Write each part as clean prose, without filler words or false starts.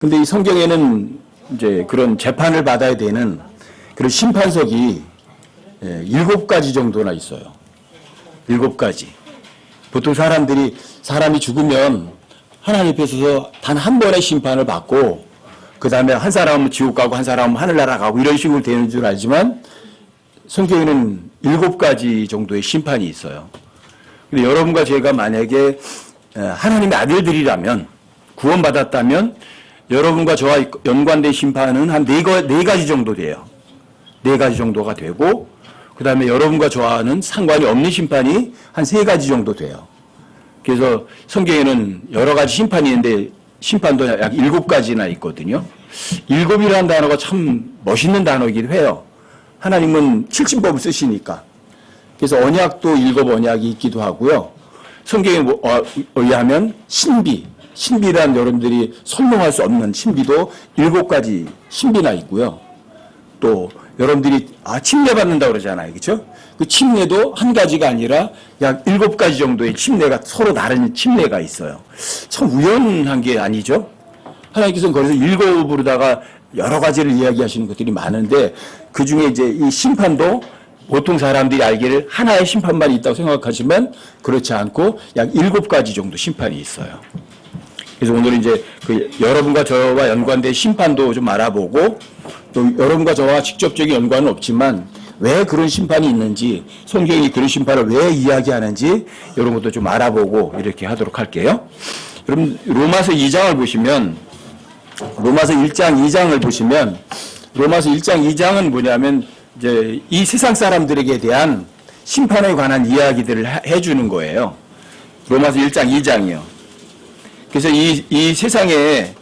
근데 이 성경에는 이제 그런 재판을 받아야 되는 그런 심판석이 7가지 정도나 있어요. 7가지. 보통 사람이 죽으면 하나님 앞에서 단 한 번의 심판을 받고 그 다음에 한 사람은 지옥 가고 한 사람은 하늘나라 가고 이런 식으로 되는 줄 알지만 성경에는 7가지 정도의 심판이 있어요. 근데 여러분과 제가 만약에 하나님의 아들들이라면 구원받았다면 여러분과 저와 연관된 심판은 한 4가지 정도 돼요. 4가지 정도가 되고 그 다음에 여러분과 저와는 상관이 없는 심판이 한 3가지 정도 돼요. 그래서 성경에는 여러 가지 심판이 있는데 심판도 약 7가지나 있거든요. 7이라는 단어가 참 멋있는 단어이기도 해요. 하나님은 70법을 쓰시니까. 그래서 언약도 7 언약이 있기도 하고요. 성경에 의하면 신비란 여러분들이 설명할 수 없는 신비도 7가지 신비나 있고요. 또 여러분들이 침례받는다고 그러잖아요. 그렇죠? 그 침례도 한 가지가 아니라 약 7가지 정도의 침례가 서로 다른 침례가 있어요. 참 우연한 게 아니죠? 하나님께서는 거기서 7으로다가 여러 가지를 이야기하시는 것들이 많은데 그 중에 이제 이 심판도 보통 사람들이 알기를 하나의 심판만 있다고 생각하지만 그렇지 않고 약 7가지 정도 심판이 있어요. 그래서 오늘은 이제 여러분과 저와 연관된 심판도 좀 알아보고 또 여러분과 저와 직접적인 연관은 없지만 왜 그런 심판이 있는지 성경이 그런 심판을 왜 이야기하는지 이런 것도 좀 알아보고 이렇게 하도록 할게요. 여러분 로마서 2장을 보시면 로마서 1장 2장을 보시면 로마서 1장 2장은 뭐냐면 이제 이 세상 사람들에게 대한 심판에 관한 이야기들을 해주는 거예요. 로마서 1장 2장이요. 그래서 이 세상에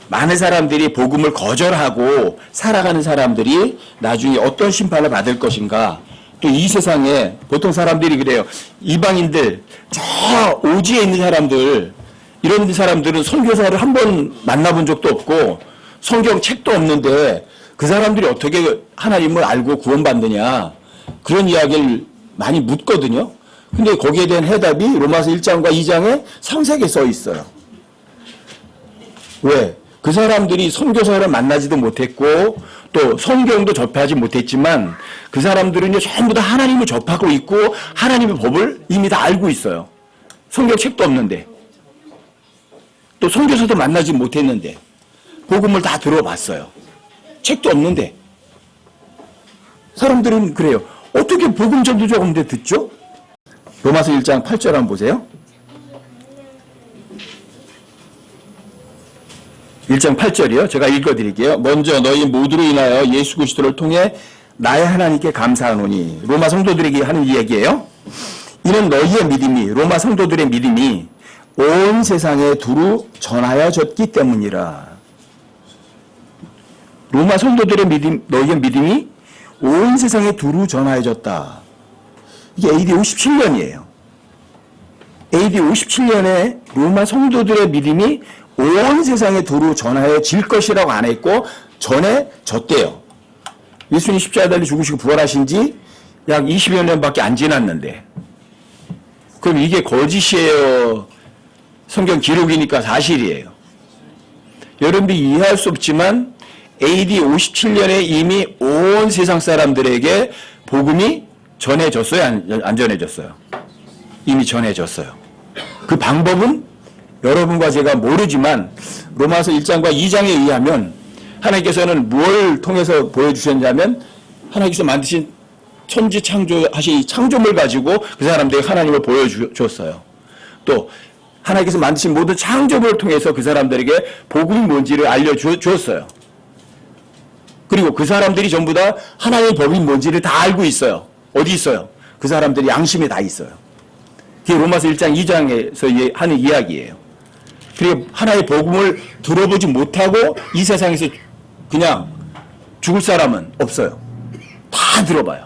많은 사람들이 복음을 거절하고 살아가는 사람들이 나중에 어떤 심판을 받을 것인가. 또 이 세상에 보통 사람들이 그래요. 이방인들, 저 오지에 있는 사람들, 이런 사람들은 선교사를 한 번 만나본 적도 없고 성경 책도 없는데 그 사람들이 어떻게 하나님을 알고 구원받느냐. 그런 이야기를 많이 묻거든요. 근데 거기에 대한 해답이 로마서 1장과 2장에 상세하게 써 있어요. 왜? 그 사람들이 선교사를 만나지도 못했고 또 성경도 접하지 못했지만 그 사람들은 전부 다 하나님을 접하고 있고 하나님의 법을 이미 다 알고 있어요. 성경 책도 없는데 또 선교사도 만나지 못했는데 복음을 다 들어봤어요. 책도 없는데 사람들은 그래요. 어떻게 복음 전도자가 없는데 듣죠? 로마서 1장 8절 한번 보세요. 1장 8절이요. 제가 읽어드릴게요. 먼저 너희 모두로 인하여 예수 그리스도를 통해 나의 하나님께 감사하노니. 로마 성도들에게 하는 이야기예요. 이는 너희의 믿음이 로마 성도들의 믿음이 온 세상에 두루 전하여졌기 때문이라. 로마 성도들의 믿음, 너희의 믿음이 온 세상에 두루 전하여졌다. 이게 AD 57년이에요. AD 57년에 로마 성도들의 믿음이 온 세상에 두루 전하여질 것이라고 안 했고 전해졌대요. 예수님 십자가에 달려 죽으시고 부활하신 지 약 20여 년밖에 안 지났는데 그럼 이게 거짓이에요? 성경 기록이니까 사실이에요. 여러분들이 이해할 수 없지만 AD 57년에 이미 온 세상 사람들에게 복음이 전해졌어요? 안 전해졌어요? 이미 전해졌어요. 그 방법은 여러분과 제가 모르지만 로마서 1장과 2장에 의하면 하나님께서는 뭘 통해서 보여주셨냐면 하나님께서 만드신 천지 창조하신 이 창조물 가지고 그 사람들에게 하나님을 보여주었어요. 또 하나님께서 만드신 모든 창조물을 통해서 그 사람들에게 복음이 뭔지를 알려주었어요. 그리고 그 사람들이 전부 다 하나님의 법이 뭔지를 다 알고 있어요. 어디 있어요? 그 사람들이 양심에 다 있어요. 그게 로마서 1장 2장에서 하는 이야기예요. 그리고 하나의 복음을 들어보지 못하고 이 세상에서 그냥 죽을 사람은 없어요. 다 들어봐요.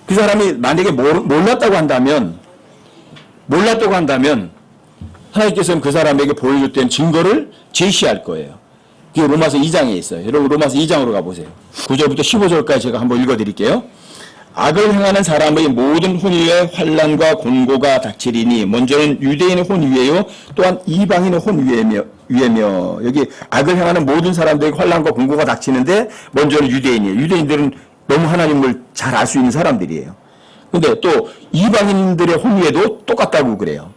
그 사람이 만약에 몰랐다고 한다면 하나님께서는 그 사람에게 보여줬던 증거를 제시할 거예요. 그게 로마서 2장에 있어요. 여러분 로마서 2장으로 가보세요. 9절부터 15절까지 제가 한번 읽어드릴게요. 악을 행하는 사람의 모든 혼위에 환난과 곤고가 닥치리니 먼저는 유대인의 혼위에요 또한 이방인의 혼위에며 여기 악을 행하는 모든 사람들에게 환난과 곤고가 닥치는데 먼저는 유대인이에요. 유대인들은 너무 하나님을 잘 알 수 있는 사람들이에요. 근데 또 이방인들의 혼위에도 똑같다고 그래요.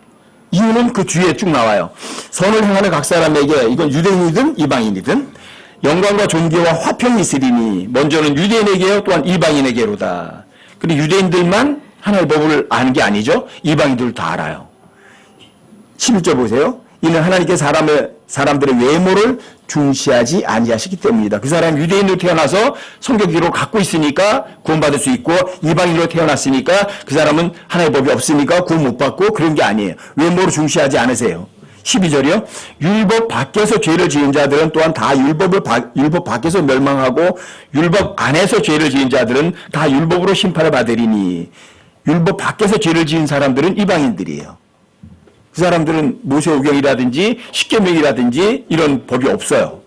이유는 그 뒤에 쭉 나와요. 선을 행하는 각 사람에게 이건 유대인이든 이방인이든 영광과 존귀와 화평이 있으리니 먼저는 유대인에게요 또한 이방인에게로다. 그리고 유대인들만 하나님의 법을 아는 게 아니죠. 이방인들도 다 알아요. 11절 보세요. 이는 하나님께 사람들의 외모를 중시하지 아니하시기 때문이다. 그 사람은 유대인으로 태어나서 성경 기록을 갖고 있으니까 구원받을 수 있고 이방인으로 태어났으니까 그 사람은 하나님의 법이 없으니까 구원 못 받고 그런 게 아니에요. 외모를 중시하지 않으세요. 12절이요. 율법 밖에서 죄를 지은 자들은 또한 다 율법 밖에서 멸망하고 율법 안에서 죄를 지은 자들은 다 율법으로 심판을 받으리니 율법 밖에서 죄를 지은 사람들은 이방인들이에요. 그 사람들은 모세오경이라든지 십계명이라든지 이런 법이 없어요.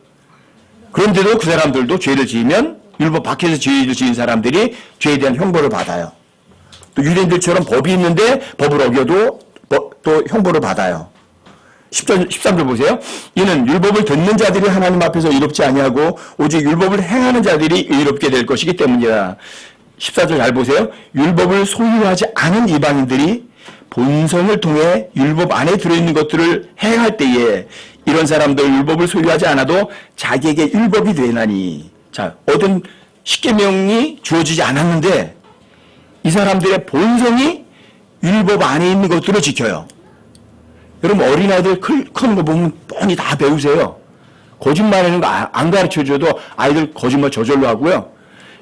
그런데도 그 사람들도 죄를 지으면 율법 밖에서 죄를 지은 사람들이 죄에 대한 형벌을 받아요. 또 유대인들처럼 법이 있는데 법을 어겨도 또 형벌을 받아요. 13절 보세요. 이는 율법을 듣는 자들이 하나님 앞에서 의롭지 아니하고 오직 율법을 행하는 자들이 의롭게 될 것이기 때문이다. 14절 잘 보세요. 율법을 소유하지 않은 이방인들이 본성을 통해 율법 안에 들어있는 것들을 행할 때에 이런 사람들 율법을 소유하지 않아도 자기에게 율법이 되나니. 자, 얻은 십계명이 주어지지 않았는데 이 사람들의 본성이 율법 안에 있는 것들을 지켜요. 여러분 어린아이들 크는 거 보면 뻔히 다 배우세요. 거짓말하는 거 안 가르쳐줘도 아이들 거짓말 저절로 하고요.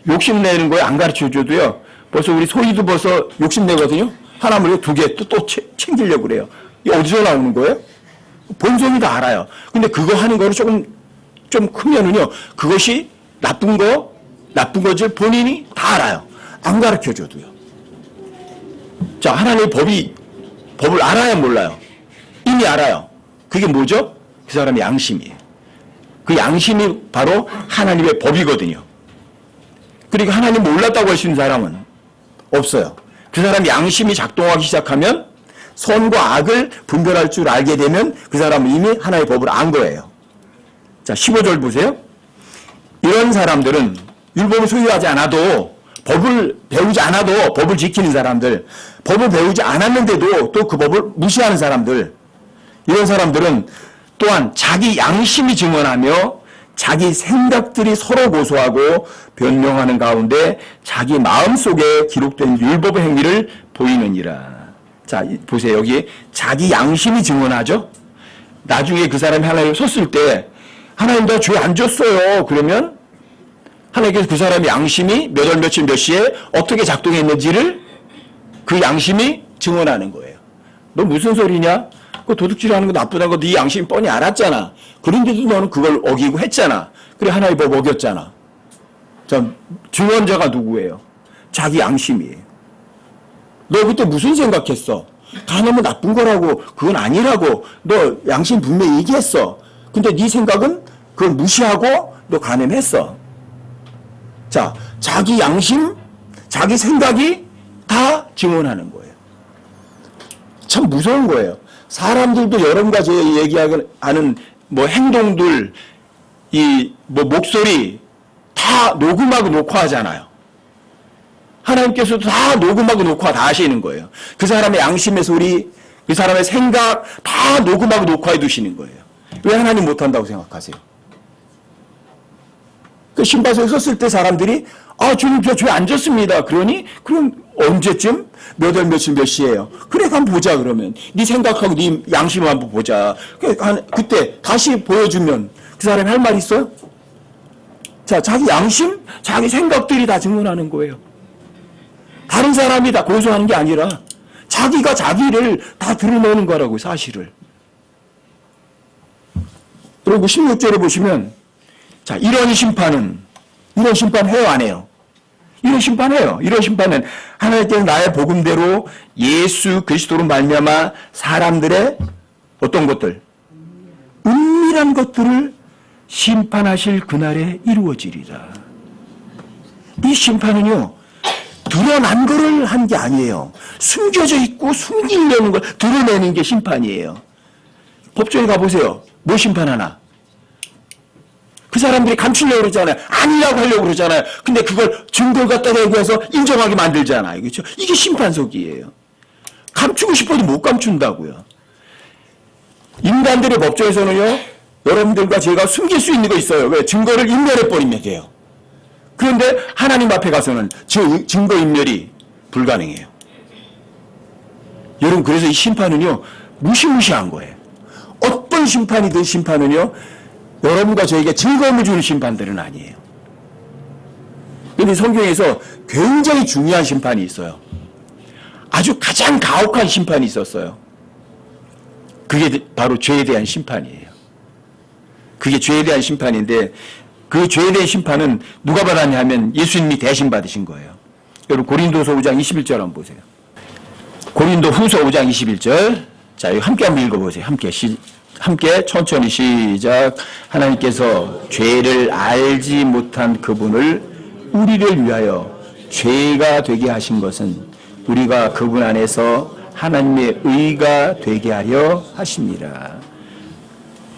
욕심내는 거에 안 가르쳐줘도요. 벌써 우리 소희도 벌써 욕심내거든요. 하나 물고 두 개 또 챙기려고 그래요. 이게 어디서 나오는 거예요? 본성이 다 알아요. 근데 그거 하는 거를 좀 크면은요. 그것이 나쁜 것을 본인이 다 알아요. 안 가르쳐줘도요. 자, 하나님의 법을 알아야 몰라요. 이미 알아요. 그게 뭐죠? 그 사람의 양심이에요. 그 양심이 바로 하나님의 법이거든요. 그러니까 하나님 몰랐다고 할 수 있는 사람은 없어요. 그 사람 양심이 작동하기 시작하면 선과 악을 분별할 줄 알게 되면 그 사람은 이미 하나의 법을 안 거예요. 자, 15절 보세요. 이런 사람들은 율법을 소유하지 않아도 법을 배우지 않아도 법을 지키는 사람들, 법을 배우지 않았는데도 또 그 법을 무시하는 사람들, 이런 사람들은 또한 자기 양심이 증언하며 자기 생각들이 서로 고소하고 변명하는 가운데 자기 마음속에 기록된 율법의 행위를 보이느니라. 자, 보세요. 여기 자기 양심이 증언하죠. 나중에 그 사람이 하나님 섰을 때 하나님 나 죄 안 졌어요. 그러면 하나님께서 그 사람의 양심이 몇 월 며칠 몇 시에 어떻게 작동했는지를 그 양심이 증언하는 거예요. 너 무슨 소리냐? 그 도둑질하는 거 나쁘다는 거 네 양심이 뻔히 알았잖아. 그런데도 너는 그걸 어기고 했잖아. 그래 하나의 법 어겼잖아. 자, 증언자가 누구예요? 자기 양심이에요. 너 그때 무슨 생각했어? 간음은 나쁜 거라고 그건 아니라고 너 양심 분명히 얘기했어. 근데 네 생각은 그걸 무시하고 너 간음했어. 자, 자기 양심, 자기 생각이 다 증언하는 거예요. 참 무서운 거예요. 사람들도 여러분과 제 얘기하는 뭐 행동들, 뭐 목소리 다 녹음하고 녹화하잖아요. 하나님께서도 다 녹음하고 녹화 다 하시는 거예요. 그 사람의 양심의 소리, 그 사람의 생각 다 녹음하고 녹화해 두시는 거예요. 왜 하나님 못한다고 생각하세요? 그 심판소에 섰을 때 사람들이 주님 저 죄 안 졌습니다. 그러니 그럼 언제쯤 몇 월 며칠 몇 시예요? 그래 한번 보자 그러면 네 생각하고 네 양심을 한번 보자. 그때 다시 보여주면 그 사람이 할 말 있어요? 자, 자기 양심, 자기 생각들이 다 증언하는 거예요. 다른 사람이 다 고소하는 게 아니라 자기가 자기를 다 드러내는 거라고 사실을. 그리고 16절에 보시면 자, 이런 심판 해요, 안 해요? 이런 심판해요. 이런 심판은 하나님께서 나의 복음대로 예수 그리스도로 말미암아 사람들의 어떤 것들, 은밀한 것들을 심판하실 그날에 이루어지리라. 이 심판은요, 드러난 거를 한 게 아니에요. 숨겨져 있고 숨기려는 걸 드러내는 게 심판이에요. 법정에 가보세요. 뭐 심판하나? 그 사람들이 감추려고 그러잖아요. 아니라고 하려고 그러잖아요. 근데 그걸 증거를 갖다 대고 해서 인정하게 만들잖아요. 그렇죠? 이게 심판석이에요. 감추고 싶어도 못 감춘다고요. 인간들의 법정에서는요, 여러분들과 제가 숨길 수 있는 거 있어요. 왜? 증거를 인멸해버리면 돼요. 그런데 하나님 앞에 가서는 증거 인멸이 불가능해요. 여러분, 그래서 이 심판은요, 무시무시한 거예요. 어떤 심판이든 심판은요, 여러분과 저에게 즐거움을 주는 심판들은 아니에요. 그런데 성경에서 굉장히 중요한 심판이 있어요. 아주 가장 가혹한 심판이 있었어요. 그게 바로 죄에 대한 심판이에요. 그게 죄에 대한 심판인데, 그 죄에 대한 심판은 누가 받았냐 하면 예수님이 대신 받으신 거예요. 여러분, 고린도서 5장 21절 한번 보세요. 고린도 후서 5장 21절. 자, 이거 함께 한번 읽어보세요. 함께 천천히 시작. 하나님께서 죄를 알지 못한 그분을 우리를 위하여 죄가 되게 하신 것은 우리가 그분 안에서 하나님의 의가 되게 하려 하십니다.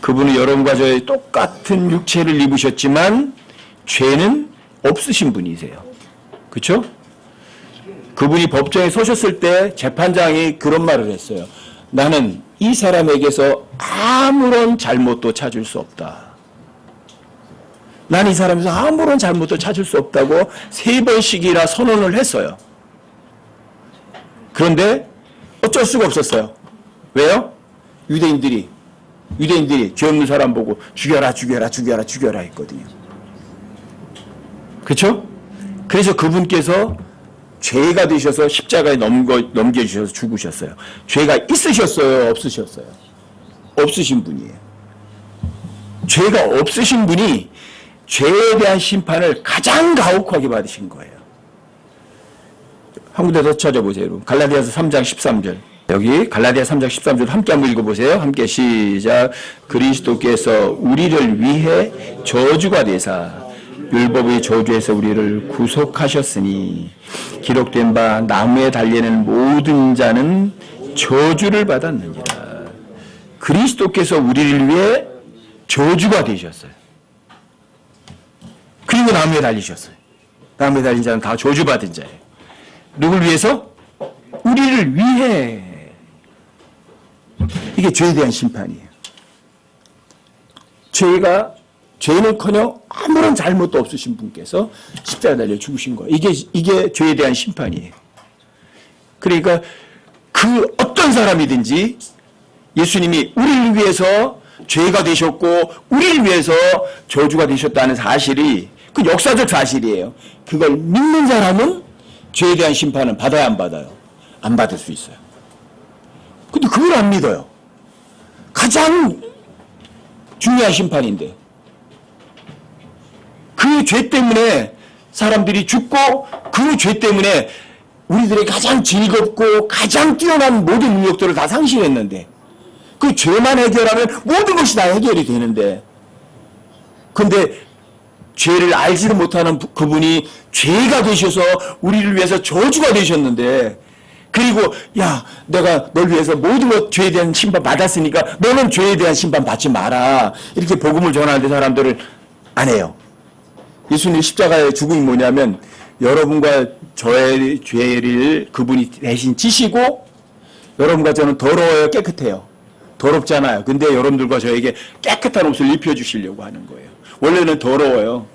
그분은 여러분과 저의 똑같은 육체를 입으셨지만 죄는 없으신 분이세요. 그렇죠? 그분이 법정에 서셨을 때 재판장이 그런 말을 했어요. 나는 이 사람에게서 아무런 잘못도 찾을 수 없다. 나는 이 사람에서 아무런 잘못도 찾을 수 없다고 3번씩이나 선언을 했어요. 그런데 어쩔 수가 없었어요. 왜요? 유대인들이 죄 없는 사람 보고 죽여라 했거든요. 그렇죠? 그래서 그분께서 죄가 되셔서 십자가에 넘겨주셔서 죽으셨어요. 죄가 있으셨어요? 없으셨어요? 없으신 분이에요. 죄가 없으신 분이 죄에 대한 심판을 가장 가혹하게 받으신 거예요. 한 군데 더 찾아보세요. 여러분. 갈라디아서 3장 13절. 여기 갈라디아 3장 13절 함께 한번 읽어보세요. 함께 시작. 그리스도께서 우리를 위해 저주가 되사 율법의 저주에서 우리를 구속하셨으니 기록된 바 나무에 달리는 모든 자는 저주를 받았느니라. 그리스도께서 우리를 위해 저주가 되셨어요. 그리고 나무에 달리셨어요. 나무에 달린 자는 다 저주받은 자예요. 누굴 위해서? 우리를 위해. 이게 죄에 대한 심판이에요. 죄는커녕 아무런 잘못도 없으신 분께서 십자가에 달려 죽으신 거예요. 이게 죄에 대한 심판이에요. 그러니까 그 어떤 사람이든지 예수님이 우리를 위해서 죄가 되셨고 우리를 위해서 저주가 되셨다는 사실이 그 역사적 사실이에요. 그걸 믿는 사람은 죄에 대한 심판은 받아야 안 받아요? 안 받을 수 있어요. 근데 그걸 안 믿어요. 가장 중요한 심판인데 그 죄 때문에 사람들이 죽고 그 죄 때문에 우리들의 가장 즐겁고 가장 뛰어난 모든 능력들을 다 상실했는데 그 죄만 해결하면 모든 것이 다 해결이 되는데 그런데 죄를 알지도 못하는 그분이 죄가 되셔서 우리를 위해서 저주가 되셨는데 그리고 야 내가 널 위해서 모든 것 죄에 대한 심판 받았으니까 너는 죄에 대한 심판 받지 마라 이렇게 복음을 전하는데 사람들을 안 해요. 예수님 십자가의 죽음이 뭐냐면 여러분과 저의 죄를 그분이 대신 지시고 여러분과 저는 더러워요 깨끗해요. 더럽잖아요. 근데 여러분들과 저에게 깨끗한 옷을 입혀주시려고 하는 거예요. 원래는 더러워요.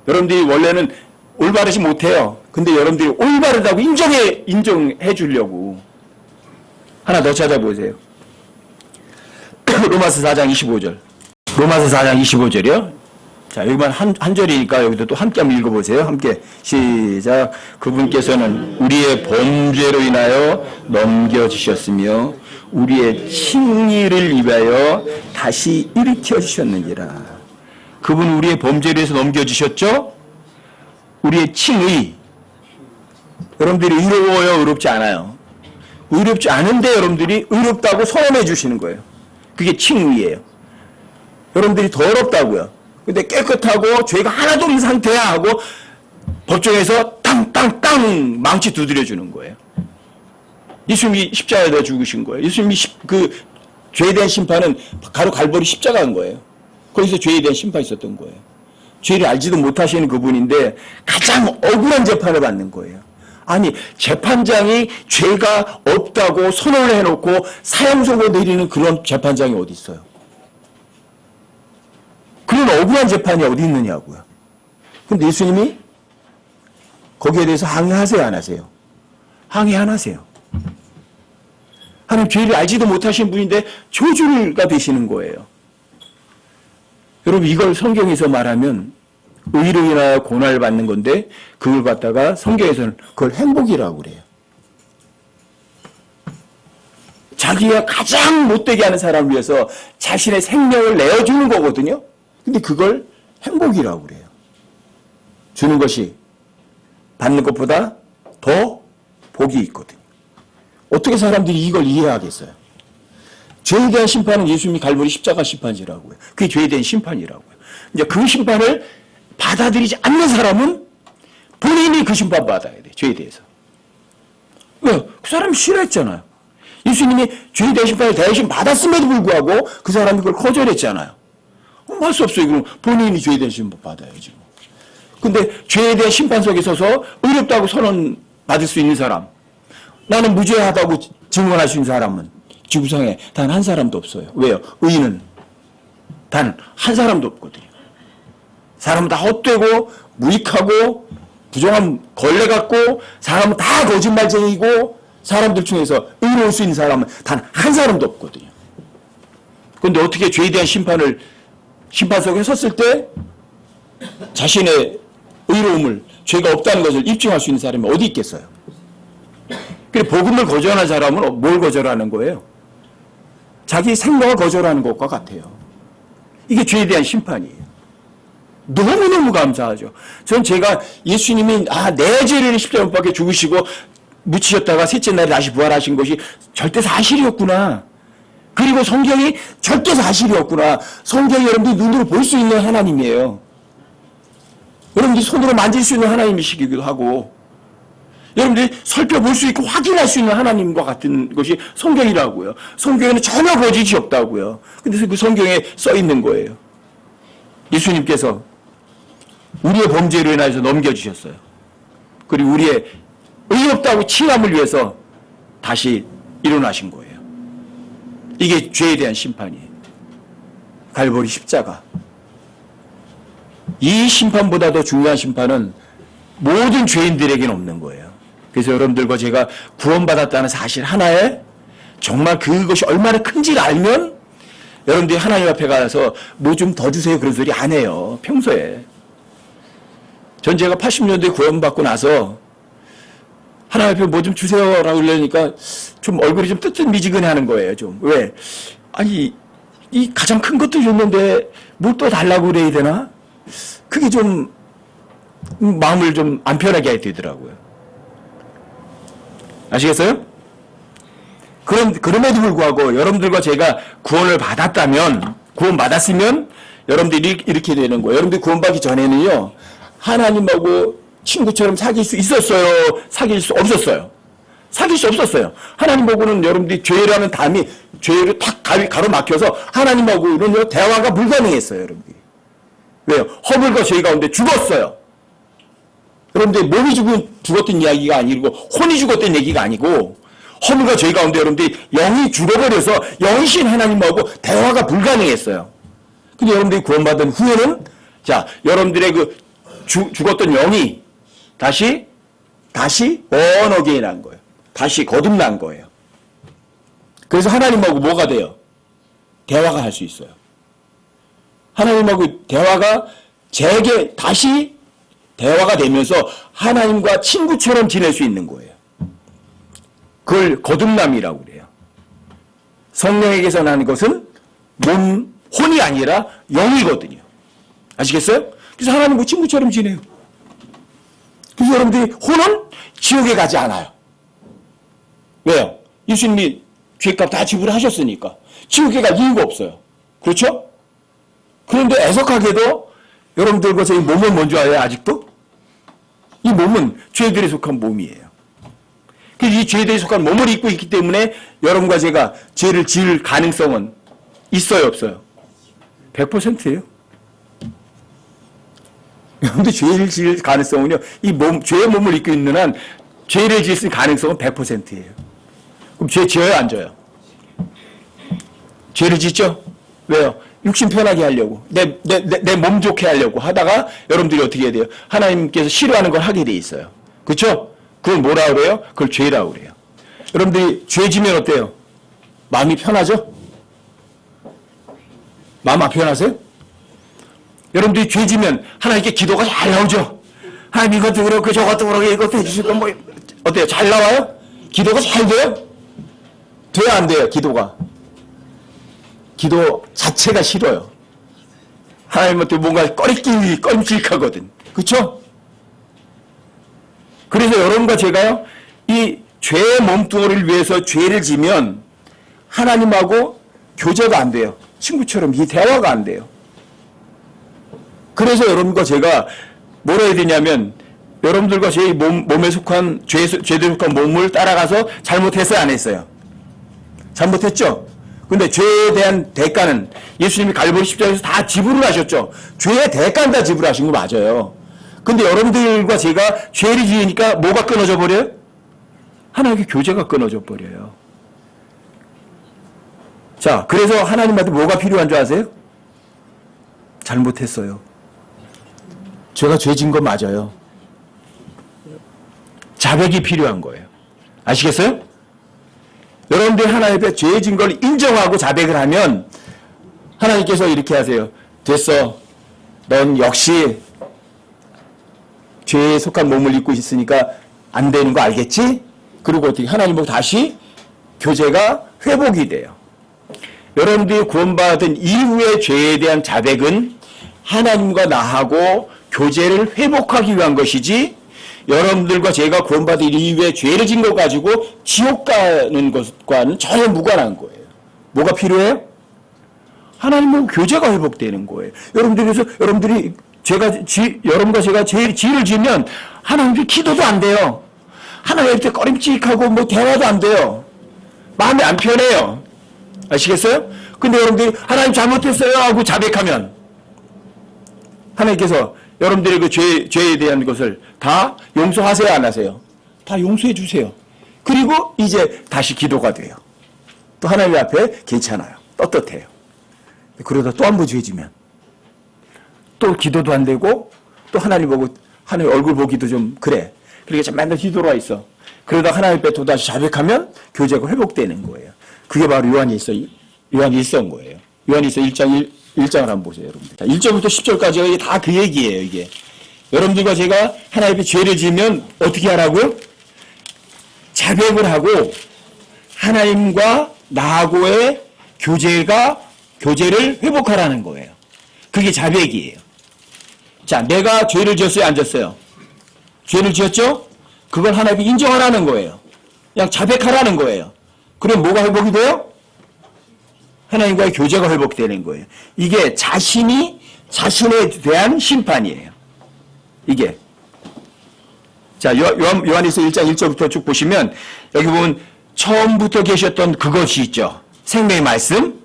여러분들이 원래는 올바르지 못해요. 근데 여러분들이 올바르다고 인정해 주려고. 하나 더 찾아보세요. 로마서 4장 25절. 로마서 4장 25절이요. 자, 여기만 한 절이니까 여기도 또 함께 한번 읽어보세요. 함께 시작. 그분께서는 우리의 범죄로 인하여 넘겨지셨으며 우리의 칭의를 위하여 다시 일으켜 주셨느니라. 그분은 우리의 범죄로 해서 넘겨주셨죠? 우리의 칭의. 여러분들이 의로워요? 의롭지 않아요? 의롭지 않은데 여러분들이 의롭다고 선언해 주시는 거예요. 그게 칭의예요. 여러분들이 더럽다고요. 근데 깨끗하고 죄가 하나도 없는 상태야 하고 법정에서 탕탕 땅땅 망치 두드려 주는 거예요. 예수님이 십자가에다 죽으신 거예요. 예수님이 그 죄에 대한 심판은 바로 갈보리 십자가인 거예요. 거기서 죄에 대한 심판이 있었던 거예요. 죄를 알지도 못하시는 그분인데 가장 억울한 재판을 받는 거예요. 아니, 재판장이 죄가 없다고 선언을 해놓고 사형선고 내리는 그런 재판장이 어디 있어요? 그런 억울한 재판이 어디 있느냐고요. 근데 예수님이 거기에 대해서 항의하세요, 안 하세요? 항의 안 하세요. 하나님, 죄를 알지도 못하신 분인데 저주가 되시는 거예요. 여러분, 이걸 성경에서 말하면 의로 인하여 고난을 받는 건데 그걸 갖다가 성경에서는 그걸 행복이라고 그래요. 자기가 가장 못되게 하는 사람을 위해서 자신의 생명을 내어주는 거거든요. 근데 그걸 행복이라고 그래요. 주는 것이 받는 것보다 더 복이 있거든요. 어떻게 사람들이 이걸 이해하겠어요? 죄에 대한 심판은 예수님이 갈보리 십자가 심판이라고요. 그게 죄에 대한 심판이라고요. 이제 그 심판을 받아들이지 않는 사람은 본인이 그 심판 받아야 돼. 죄에 대해서. 왜? 그 사람이 싫어했잖아요. 예수님이 죄에 대한 심판을 대신 받았음에도 불구하고 그 사람이 그걸 거절했잖아요. 할 수 없어요. 그럼 본인이 죄에 대한 심판 받아야지. 근데 죄에 대한 심판 속에 서서 의롭다고 선언 받을 수 있는 사람, 나는 무죄하다고 증언할 수 있는 사람은 지구상에 단 한 사람도 없어요. 왜요? 의인은 단 한 사람도 없거든요. 사람은 다 헛되고 무익하고 부정한 걸레 같고 사람은 다 거짓말쟁이고 사람들 중에서 의로울 수 있는 사람은 단 한 사람도 없거든요. 그런데 어떻게 죄에 대한 심판 속에 섰을 때 자신의 의로움을, 죄가 없다는 것을 입증할 수 있는 사람이 어디 있겠어요? 그래, 복음을 거절하는 사람은 뭘 거절하는 거예요? 자기 생명을 거절하는 것과 같아요. 이게 죄에 대한 심판이에요. 너무너무 감사하죠. 전 제가 예수님이 내 죄를 십자가 못 박혀 죽으시고 묻히셨다가 셋째 날에 다시 부활하신 것이 절대 사실이었구나. 그리고 성경이 절대 사실이었구나. 성경이 여러분들이 눈으로 볼 수 있는 하나님이에요. 여러분들이 손으로 만질 수 있는 하나님이시기도 하고 여러분들이 살펴볼 수 있고 확인할 수 있는 하나님과 같은 것이 성경이라고요. 성경에는 전혀 거짓이 없다고요. 근데 그 성경에 써 있는 거예요. 예수님께서 우리의 범죄로 인해서 넘겨주셨어요. 그리고 우리의 의롭다고 칭함을 위해서 다시 일어나신 거예요. 이게 죄에 대한 심판이에요. 갈보리 십자가. 이 심판보다 더 중요한 심판은 모든 죄인들에게는 없는 거예요. 그래서 여러분들과 제가 구원받았다는 사실 하나에 정말 그것이 얼마나 큰지를 알면 여러분들이 하나님 앞에 가서 뭐 좀 더 주세요 그런 소리 안 해요. 평소에. 전 제가 80년대에 구원받고 나서 하나님 앞에 뭐 좀 주세요라고 그러니까 좀 얼굴이 좀 뜨뜻미지근해 하는 거예요. 좀. 왜? 아니, 이 가장 큰 것도 줬는데 뭘 또 달라고 그래야 되나? 그게 좀 마음을 좀 안 편하게 하게 되더라고요. 아시겠어요? 그럼에도 불구하고 여러분들과 제가 구원을 받았으면 여러분들이 이렇게 되는 거예요. 여러분들이 구원받기 전에는요, 하나님하고 친구처럼 사귈 수 있었어요? 사귈 수 없었어요? 사귈 수 없었어요. 하나님하고는 여러분들이 죄라는 담이 죄를 탁 가로막혀서 하나님하고는 대화가 불가능했어요, 여러분들이. 왜요? 허물과 죄 가운데 죽었어요. 여러분들 몸이 죽었던 이야기가 아니고 혼이 죽었던 얘기가 아니고 허물과 죄 가운데 여러분들이 영이 죽어버려서 영이신 하나님하고 대화가 불가능했어요. 근데 여러분들이 구원받은 후에는 자, 여러분들의 그 죽었던 영이 다시 언어게인한 거예요. 다시 거듭난 거예요. 그래서 하나님하고 뭐가 돼요? 대화가 할 수 있어요. 하나님하고 대화가 다시 대화가 되면서 하나님과 친구처럼 지낼 수 있는 거예요. 그걸 거듭남이라고 그래요. 성령에게서 나는 것은 혼이 아니라 영이거든요. 아시겠어요? 그래서 하나님과 친구처럼 지내요. 그래서 여러분들이 혼은 지옥에 가지 않아요. 왜요? 예수님이 죄값 다 지불하셨으니까. 지옥에 갈 이유가 없어요. 그렇죠? 그런데 애석하게도 여러분들과 저희 몸은 뭔지 알아요? 아직도? 이 몸은 죄들에 속한 몸이에요. 그래서 이 죄들에 속한 몸을 입고 있기 때문에 여러분과 제가 죄를 지을 가능성은 있어요, 없어요? 100%예요. 여러분들 죄를 지을 가능성은요, 죄의 몸을 입고 있는 한 죄를 지을 가능성은 100%예요. 그럼 죄 지어요, 안 져요? 죄를 짓죠? 왜요? 육신 편하게 하려고, 내 몸 좋게 하려고 하다가 여러분들이 어떻게 해야 돼요? 하나님께서 싫어하는 걸 하게 돼 있어요. 그렇죠? 그걸 뭐라 그래요? 그걸 죄라고 그래요. 여러분들이 죄 지면 어때요? 마음이 편하죠? 마음 안 편하세요? 여러분들이 죄 지면 하나님께 기도가 잘 나오죠? 하나님 이것도 그렇고 저것도 그렇고 이것도 해주실 건 뭐, 어때요? 잘 나와요? 기도가 잘 돼요? 돼요, 안 돼요? 기도가. 기도 자체가 싫어요. 하나님한테 뭔가 꺼림칙하거든. 그렇죠? 그래서 여러분과 제가요, 이 죄의 몸뚱어리를 위해서 죄를 지면 하나님하고 교제가 안 돼요. 친구처럼 이 대화가 안 돼요. 그래서 여러분과 제가 뭐라 해야 되냐면, 여러분들과 제 몸에 속한 죄에 속한 몸을 따라가서 잘못했어요, 안 했어요? 잘못했죠? 근데 죄에 대한 대가는 예수님이 갈보리 십자가에서 다 지불을 하셨죠. 죄의 대가는 다 지불하신 거 맞아요. 근데 여러분들과 제가 죄를 지으니까 뭐가 끊어져 버려요? 하나님께 교제가 끊어져 버려요. 자, 그래서 하나님한테 뭐가 필요한 줄 아세요? 잘못했어요. 제가 죄 진 거 맞아요. 자백이 필요한 거예요. 아시겠어요? 여러분들이 하나님 앞에 죄 진 걸 인정하고 자백을 하면 하나님께서 이렇게 하세요. 됐어. 넌 역시 죄에 속한 몸을 입고 있으니까 안 되는 거 알겠지? 그리고 어떻게 하나님하고 다시 교제가 회복이 돼요. 여러분들이 구원받은 이후의 죄에 대한 자백은 하나님과 나하고 교제를 회복하기 위한 것이지, 여러분들과 제가 구원받은 이후에 죄를 진 거 가지고 지옥 가는 것과는 전혀 무관한 거예요. 뭐가 필요해요? 하나님과 교제가 회복되는 거예요. 여러분들이 여러분과 제가 죄를 지으면 하나님께 기도도 안 돼요. 하나님한테 꺼림칙하고 뭐 대화도 안 돼요. 마음이 안 편해요. 아시겠어요? 근데 여러분들이 하나님 잘못했어요 하고 자백하면 하나님께서 여러분들의 그 죄에 대한 것을 다 용서하세요, 안 하세요? 다 용서해 주세요. 그리고 이제 다시 기도가 돼요. 또 하나님 앞에 괜찮아요. 떳떳해요. 그러다 또 한 번 죄지면 또 기도도 안 되고 또 하나님 보고 하나님 얼굴 보기도 좀 그래. 그러니까 맨날 뒤돌아 있어. 그러다 하나님 앞에 또다시 자백하면 교제가 회복되는 거예요. 그게 바로 요한일서인 거예요. 요한일서 1장을 한번 보세요, 여러분들. 자, 1절부터 10절까지가 이게 다 그 얘기예요, 이게. 여러분들과 제가 하나님 앞에 죄를 지으면 어떻게 하라고요? 자백을 하고 하나님과 나하고의 교제를 회복하라는 거예요. 그게 자백이에요. 자, 내가 죄를 지었어요, 안 지었어요? 죄를 지었죠? 그걸 하나님이 인정하라는 거예요. 그냥 자백하라는 거예요. 그럼 뭐가 회복이 돼요? 하나님과의 교제가 회복되는 거예요. 이게 자신에 대한 심판이에요. 이게. 자, 요한일서 1장 1절부터 쭉 보시면 여기 보면 처음부터 계셨던 그것이 있죠. 생명의 말씀,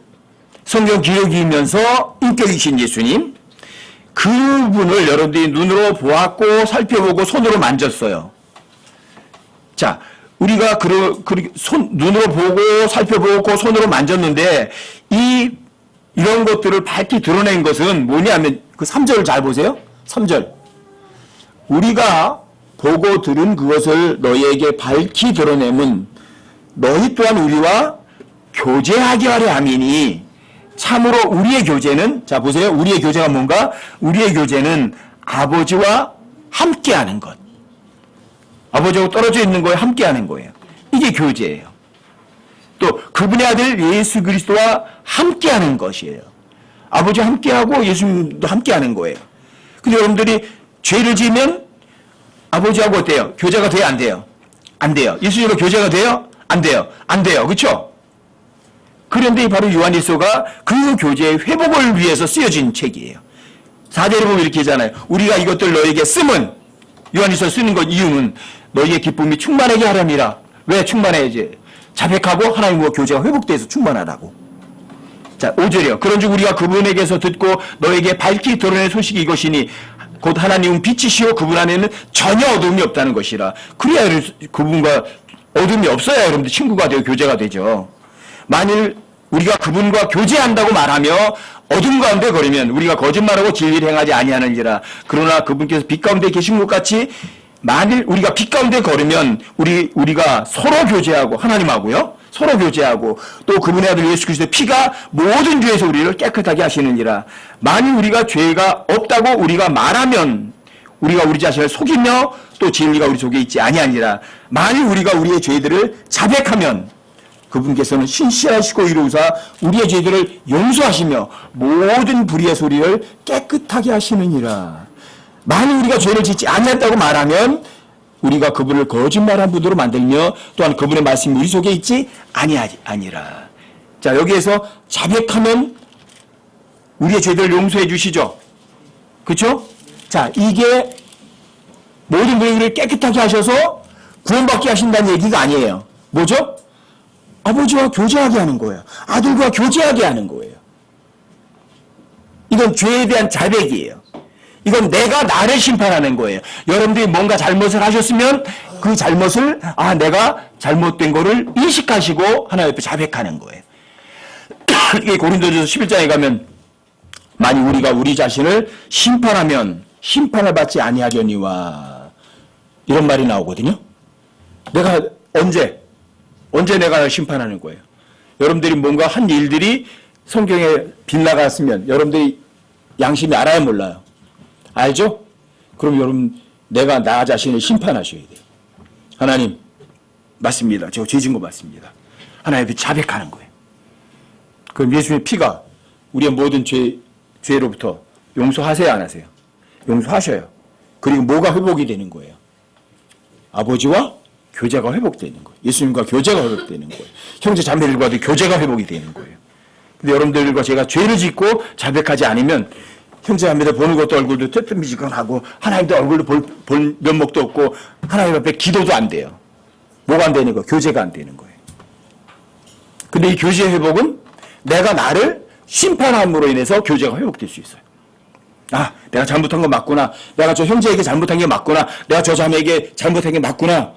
성경 기록이면서 인격이신 예수님, 그분을 여러분들이 눈으로 보았고 살펴보고 손으로 만졌어요. 자, 우리가 눈으로 보고 살펴보고 손으로 만졌는데 이런 것들을 밝히 드러낸 것은 뭐냐면 그 3절을 잘 보세요. 3절. 우리가 보고 들은 그것을 너희에게 밝히 드러내면 너희 또한 우리와 교제하게 하려 함이니, 참으로 우리의 교제는, 자 보세요. 우리의 교제가 뭔가? 우리의 교제는 아버지와 함께하는 것. 아버지하고 떨어져 있는 거에 함께하는 거예요. 이게 교제예요. 또 그분의 아들 예수 그리스도와 함께하는 것이에요. 아버지와 함께하고 예수님도 함께하는 거예요. 근데 여러분들이 죄를 지으면 아버지하고 어때요? 교제가 돼요, 안 돼요? 안 돼요. 예수님과 교제가 돼요? 안 돼요. 안 돼요. 그렇죠? 그런데 바로 요한일서가 그 교제의 회복을 위해서 쓰여진 책이에요. 4절에 보면 이렇게 하잖아요. 우리가 이것들 너에게 쓰면 요한일서 쓰는 것 이유는 너희의 기쁨이 충만하게 하려니라. 왜 충만해야지? 자백하고 하나님과 교제가 회복돼서 충만하라고. 자, 5절이요. 그런즉 우리가 그분에게서 듣고 너에게 밝히 드러낸 소식이 이것이니 곧 하나님은 빛이시오 그분 안에는 전혀 어둠이 없다는 것이라. 그래야 그분과 어둠이 없어야 여러분들 친구가 되고 교제가 되죠. 만일 우리가 그분과 교제한다고 말하며 어둠 가운데 거리면 우리가 거짓말하고 진리를 행하지 아니하느니라. 그러나 그분께서 빛 가운데 계신 것 같이 만일 우리가 빛 가운데 걸으면 우리가 서로 교제하고 하나님하고요. 서로 교제하고 또 그분의 아들 예수 그리스도의 피가 모든 죄에서 우리를 깨끗하게 하시느니라. 만일 우리가 죄가 없다고 우리가 말하면 우리가 우리 자신을 속이며 또 진리가 우리 속에 있지 아니하니라. 만일 우리가 우리의 죄들을 자백하면 그분께서는 신실하시고 이로우사 우리의 죄들을 용서하시며 모든 불의의 소리를 깨끗하게 하시느니라. 만일 우리가 죄를 짓지 아니했다고 말하면 우리가 그분을 거짓말한 분으로 만들며 또한 그분의 말씀이 우리 속에 있지 아니라. 자, 여기에서 자백하면 우리의 죄들을 용서해 주시죠. 그렇죠? 자, 이게 모든 분이 우리를 깨끗하게 하셔서 구원받게 하신다는 얘기가 아니에요. 뭐죠? 아버지와 교제하게 하는 거예요. 아들과 교제하게 하는 거예요. 이건 죄에 대한 자백이에요. 이건 내가 나를 심판하는 거예요. 여러분들이 뭔가 잘못을 하셨으면 그 잘못을 내가 잘못된 거를 인식하시고 하나님 앞에 자백하는 거예요. 이게 고린도전서 11장에 가면 만일 우리가 우리 자신을 심판하면 심판을 받지 아니하려니와 이런 말이 나오거든요. 내가 언제 내가 심판하는 거예요. 여러분들이 뭔가 한 일들이 성경에 빗나갔으면 여러분들이 양심이 알아야 몰라요. 알죠? 그럼 여러분 내가 나 자신을 심판하셔야 돼요. 하나님 맞습니다. 저 죄진 거 맞습니다. 하나님 앞에 자백하는 거예요. 그럼 예수님의 피가 우리의 모든 죄로부터 용서하세요 안 하세요? 용서하셔요. 그리고 뭐가 회복이 되는 거예요? 아버지와 교제가 회복되는 거예요. 예수님과 교제가 회복되는 거예요. 형제 자매들과도 교제가 회복이 되는 거예요. 근데 여러분들과 제가 죄를 짓고 자백하지 않으면 형제 자매들 보는 것도 얼굴도 뜨뜻미지근하고 하나님도 얼굴도 볼 면목도 없고 하나님 앞에 기도도 안 돼요. 뭐가 안 되는 거예요? 교제가 안 되는 거예요. 근데 이 교제의 회복은 내가 나를 심판함으로 인해서 교제가 회복될 수 있어요. 내가 잘못한 거 맞구나. 내가 저 형제에게 잘못한 게 맞구나. 내가 저 자매에게 잘못한 게 맞구나.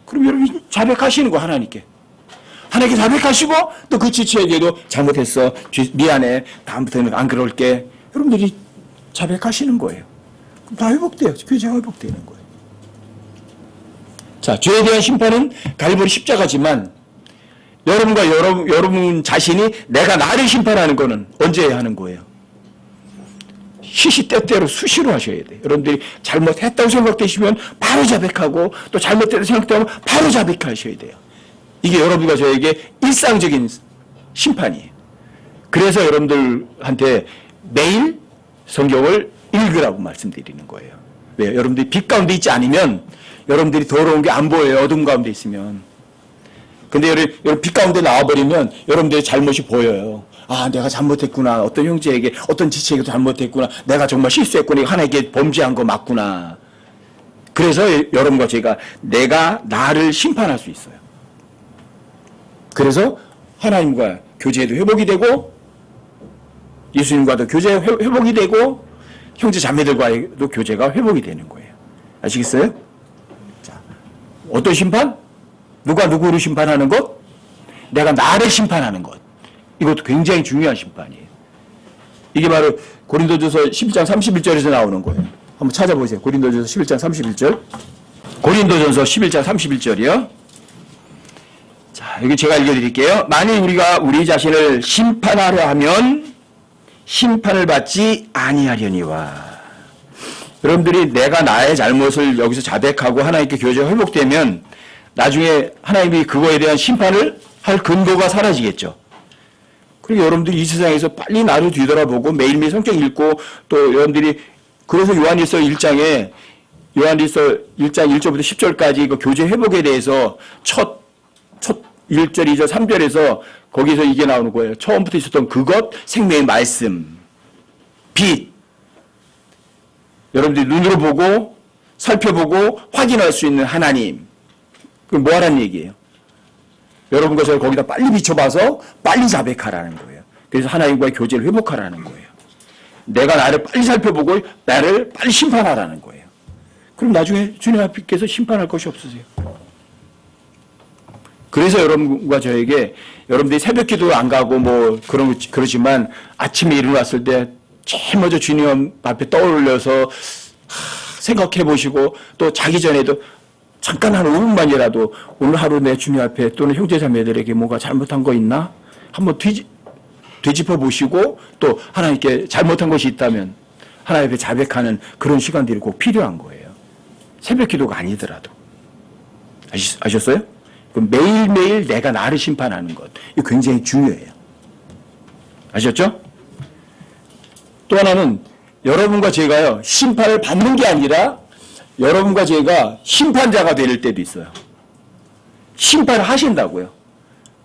그럼 여러분 자백하시는 거 하나님께. 하나님께 자백하시고 또 그 지체에게도 잘못했어. 미안해. 다음부터는 안 그럴게. 여러분들이 자백하시는 거예요. 그럼 다 회복돼요. 교제가 회복되는 거예요. 자, 죄에 대한 심판은 갈보리 십자가지만 여러분과 여러분 자신이 내가 나를 심판하는 거는 언제 해야 하는 거예요? 시시때때로 수시로 하셔야 돼요. 여러분들이 잘못했다고 생각되시면 바로 자백하고 또 잘못됐다고 생각되면 바로 자백하셔야 돼요. 이게 여러분과 저에게 일상적인 심판이에요. 그래서 여러분들한테 매일 성경을 읽으라고 말씀드리는 거예요. 왜요? 여러분들이 빛 가운데 있지 않으면 여러분들이 더러운 게 안 보여요. 어둠 가운데 있으면. 근데 여러분 빛 가운데 나와버리면 여러분들의 잘못이 보여요. 내가 잘못했구나. 어떤 형제에게, 어떤 지체에게도 잘못했구나. 내가 정말 실수했구나. 하나님께 범죄한 거 맞구나. 그래서 여러분과 제가 내가 나를 심판할 수 있어요. 그래서 하나님과 교제도 회복이 되고 예수님과도 교제 회복이 되고 형제 자매들과도 교제가 회복이 되는 거예요. 아시겠어요? 자, 어떤 심판? 누가 누구를 심판하는 것? 내가 나를 심판하는 것. 이것도 굉장히 중요한 심판이에요. 이게 바로 고린도전서 11장 31절에서 나오는 거예요. 한번 찾아보세요. 고린도전서 11장 31절. 고린도전서 11장 31절이요. 자, 여기 제가 읽어드릴게요. 만일 우리가 우리 자신을 심판하려 하면 심판을 받지 아니하려니와. 여러분들이 내가 나의 잘못을 여기서 자백하고 하나님께 교제가 회복되면 나중에 하나님이 그거에 대한 심판을 할 근거가 사라지겠죠. 그리고 여러분들이 이 세상에서 빨리 나를 뒤돌아보고 매일매일 성경 읽고 또 여러분들이 그래서 요한일서 1장 1절부터 10절까지 그 교제 회복에 대해서 첫 1절, 2절, 3절에서 거기서 이게 나오는 거예요. 처음부터 있었던 그것, 생명의 말씀, 빛. 여러분들이 눈으로 보고 살펴보고 확인할 수 있는 하나님. 그럼 뭐 하라는 얘기예요? 여러분과 저를 거기다 빨리 비춰봐서 빨리 자백하라는 거예요. 그래서 하나님과의 교제를 회복하라는 거예요. 내가 나를 빨리 살펴보고 나를 빨리 심판하라는 거예요. 그럼 나중에 주님 앞에서 심판할 것이 없으세요. 그래서 여러분과 저에게 여러분들이 새벽 기도 안 가고 뭐 그러지만 아침에 일어났을 때 제일 먼저 주님 앞에 떠올려서 생각해 보시고 또 자기 전에도 잠깐 한 5분만이라도 오늘 하루 내 주님 앞에 또는 형제자매들에게 뭔가 잘못한 거 있나? 한번 되짚어 보시고 또 하나님께 잘못한 것이 있다면 하나님 앞에 자백하는 그런 시간들이 꼭 필요한 거예요. 새벽 기도가 아니더라도. 아셨어요? 매일매일 내가 나를 심판하는 것. 이거 굉장히 중요해요. 아셨죠? 또 하나는 여러분과 제가요, 심판을 받는 게 아니라 여러분과 제가 심판자가 될 때도 있어요. 심판을 하신다고요.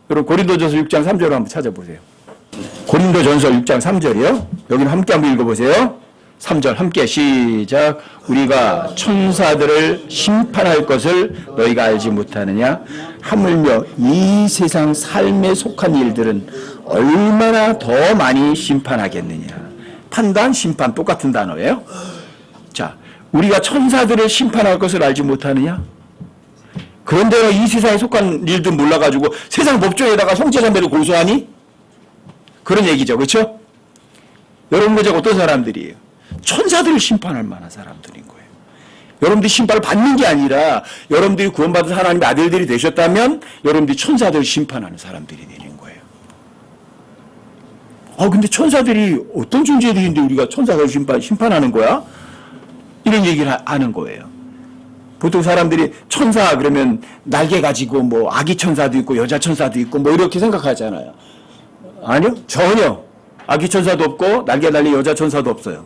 여러분 고린도전서 6장 3절을 한번 찾아보세요. 고린도전서 6장 3절이요. 여기는 함께 한번 읽어보세요. 3절 함께 시작. 우리가 천사들을 심판할 것을 너희가 알지 못하느냐? 하물며 이 세상 삶에 속한 일들은 얼마나 더 많이 심판하겠느냐? 판단, 심판 똑같은 단어예요. 자, 우리가 천사들을 심판할 것을 알지 못하느냐? 그런데 이 세상에 속한 일도 몰라가지고 세상 법정에다가 형제자매를 고소하니? 그런 얘기죠. 그렇죠? 여러분 제가 어떤 사람들이에요? 천사들을 심판할 만한 사람들인 거예요. 여러분들이 심판을 받는 게 아니라 여러분들이 구원받은 하나님의 아들들이 되셨다면 여러분들이 천사들을 심판하는 사람들이 되는 거예요. 근데 천사들이 어떤 존재들인데 우리가 천사들을 심판하는 거야? 이런 얘기를 하는 거예요. 보통 사람들이 천사 그러면 날개 가지고 뭐 아기 천사도 있고 여자 천사도 있고 뭐 이렇게 생각하잖아요. 아니요, 전혀. 아기 천사도 없고 날개 달린 여자 천사도 없어요.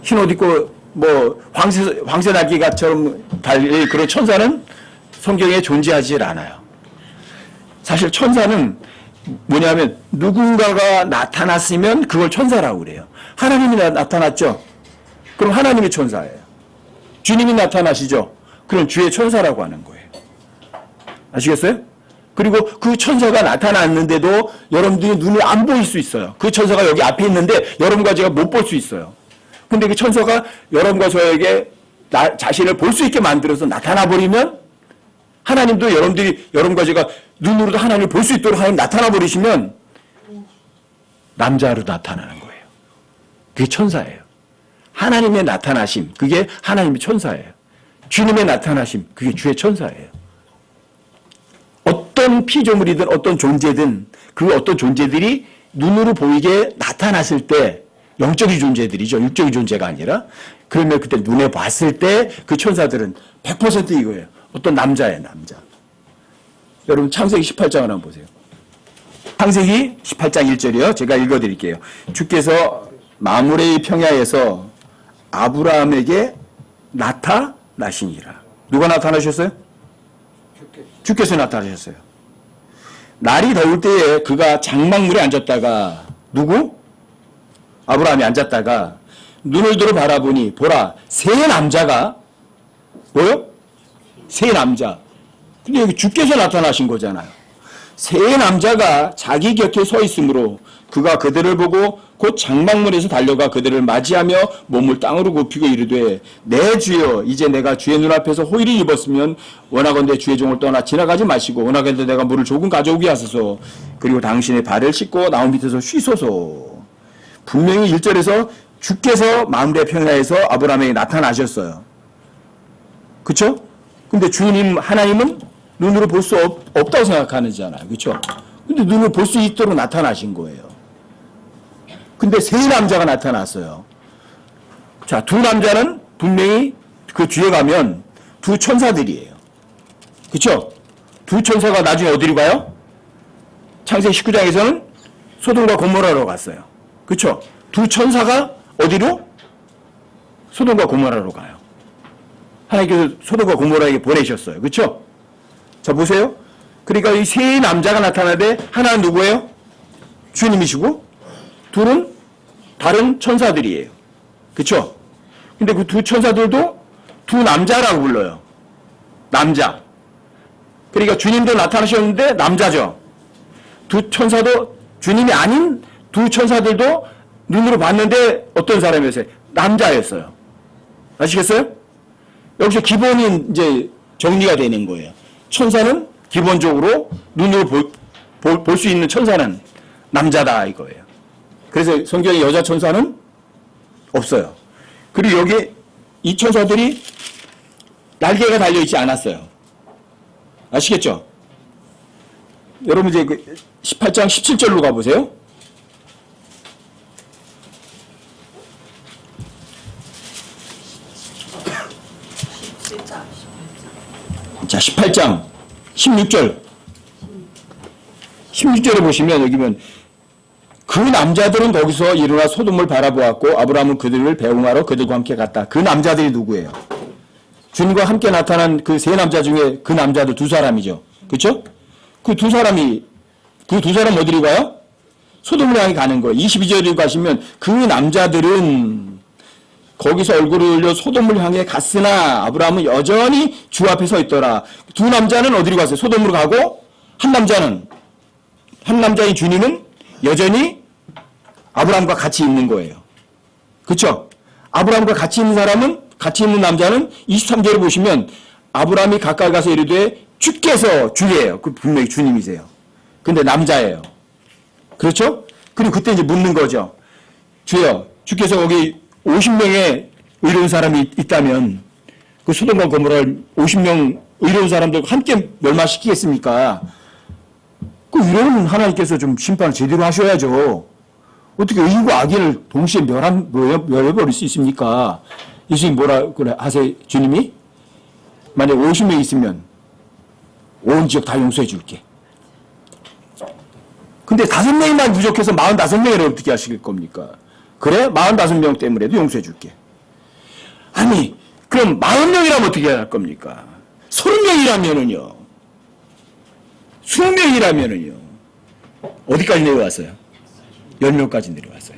흰 옷 입고 뭐 황새 날개가처럼 달릴 그런 천사는 성경에 존재하지 않아요. 사실 천사는 뭐냐면 누군가가 나타났으면 그걸 천사라고 그래요. 하나님이 나타났죠? 그럼 하나님이 천사예요. 주님이 나타나시죠? 그럼 주의 천사라고 하는 거예요. 아시겠어요? 그리고 그 천사가 나타났는데도 여러분들이 눈에 안 보일 수 있어요. 그 천사가 여기 앞에 있는데 여러분과 제가 못 볼 수 있어요. 근데 그 천사가 여러분과 저에게 자신을 볼 수 있게 만들어서 나타나 버리면 하나님도 여러분과 제가 눈으로도 하나님을 볼 수 있도록 하나님 나타나 버리시면 남자로 나타나는 거예요. 그게 천사예요. 하나님의 나타나심, 그게 하나님의 천사예요. 주님의 나타나심, 그게 주의 천사예요. 어떤 피조물이든 어떤 존재든 그 어떤 존재들이 눈으로 보이게 나타났을 때 영적인 존재들이죠. 육적인 존재가 아니라. 그러면 그때 눈에 봤을 때 그 천사들은 100% 이거예요. 어떤 남자예요, 남자. 여러분 창세기 18장을 한번 보세요. 창세기 18장 1절이요. 제가 읽어드릴게요. 주께서 마므레의 평야에서 아브라함에게 나타나시니라. 누가 나타나셨어요? 주께서 나타나셨어요. 날이 더울 때에 그가 장막물에 앉았다가 누구? 아브라함이 앉았다가 눈을 들어 바라보니 보라 세 남자가 뭐요? 세 남자. 근데 여기 주께서 나타나신 거잖아요. 세 남자가 자기 곁에 서 있으므로 그가 그들을 보고 곧 장막문에서 달려가 그들을 맞이하며 몸을 땅으로 굽히고 이르되 내 주여 이제 내가 주의 눈앞에서 호의를 입었으면 원하건대 주의 종을 떠나 지나가지 마시고 원하건대 내가 물을 조금 가져오게 하소서. 그리고 당신의 발을 씻고 나무 밑에서 쉬소서. 분명히 1절에서 주께서 마므레 평야에서 아브라함에게 나타나셨어요. 그렇죠? 근데 주님 하나님은 눈으로 볼 수 없다고 생각하는잖아요. 그렇죠? 근데 눈으로 볼 수 있도록 나타나신 거예요. 근데 세 남자가 나타났어요. 자, 두 남자는 분명히 그 뒤에 가면 두 천사들이에요. 그렇죠? 두 천사가 나중에 어디로 가요? 창세기 19장에서는 소돔과 고모라로 갔어요. 그렇죠? 두 천사가 어디로? 소돔과 고모라로 가요. 하나님께서 소돔과 고모라에게 보내셨어요. 그렇죠? 자, 보세요. 그러니까 이 세 남자가 나타나는데 하나는 누구예요? 주님이시고 둘은 다른 천사들이에요. 그쵸? 근데 그 두 천사들도 두 남자라고 불러요. 남자. 그러니까 주님도 나타나셨는데 남자죠. 두 천사도 주님이 아닌 두 천사들도 눈으로 봤는데 어떤 사람이었어요? 남자였어요. 아시겠어요? 여기서 기본이 이제 정리가 되는 거예요. 천사는 기본적으로 눈으로 볼 수 있는 천사는 남자다 이거예요. 그래서 성경에 여자 천사는 없어요. 그리고 여기 이 천사들이 날개가 달려있지 않았어요. 아시겠죠? 여러분 이제 18장 17절로 가보세요. 자, 18장 16절. 16절에 보시면 여기 보면 그 남자들은 거기서 일어나 소돔을 바라보았고 아브라함은 그들을 배웅하러 그들과 함께 갔다. 그 남자들이 누구예요? 주님과 함께 나타난 그 세 남자 중에 그 남자들 두 사람이죠. 그렇죠? 그 두 사람 어디로 가요? 소돔을 향해 가는 거예요. 22절에 가시면 그 남자들은 거기서 얼굴을 흘려 소돔을 향해 갔으나 아브라함은 여전히 주 앞에 서 있더라. 두 남자는 어디로 갔어요? 소돔으로 가고 한 남자인 주님은 여전히 아브라함과 같이 있는 거예요. 그렇죠? 아브라함과 같이 있는 남자는 23절에 보시면 아브라함이 가까이 가서 이르되 주께서 주예요. 그 분명히 주님이세요. 근데 남자예요. 그렇죠? 그리고 그때 이제 묻는 거죠. 주여, 주께서 거기 50명의 의로운 사람이 있다면 그 소돔과 고모라를 50명 의로운 사람들과 함께 멸망시키겠습니까? 그 의로운 하나님께서 좀 심판을 제대로 하셔야죠. 어떻게 의인과 악인을 동시에 멸해버릴 수 있습니까? 예수님 뭐라 그래 하세요? 주님이 만약 50명 있으면 온 지역 다 용서해 줄게. 근데 5명만 부족해서 45명을 어떻게 하실 겁니까? 그래? 45명 때문에도 용서해 줄게. 아니, 그럼 40명이라면 어떻게 할 겁니까? 30명이라면은요. 20명이라면은요. 어디까지 내려왔어요? 10명까지 내려왔어요.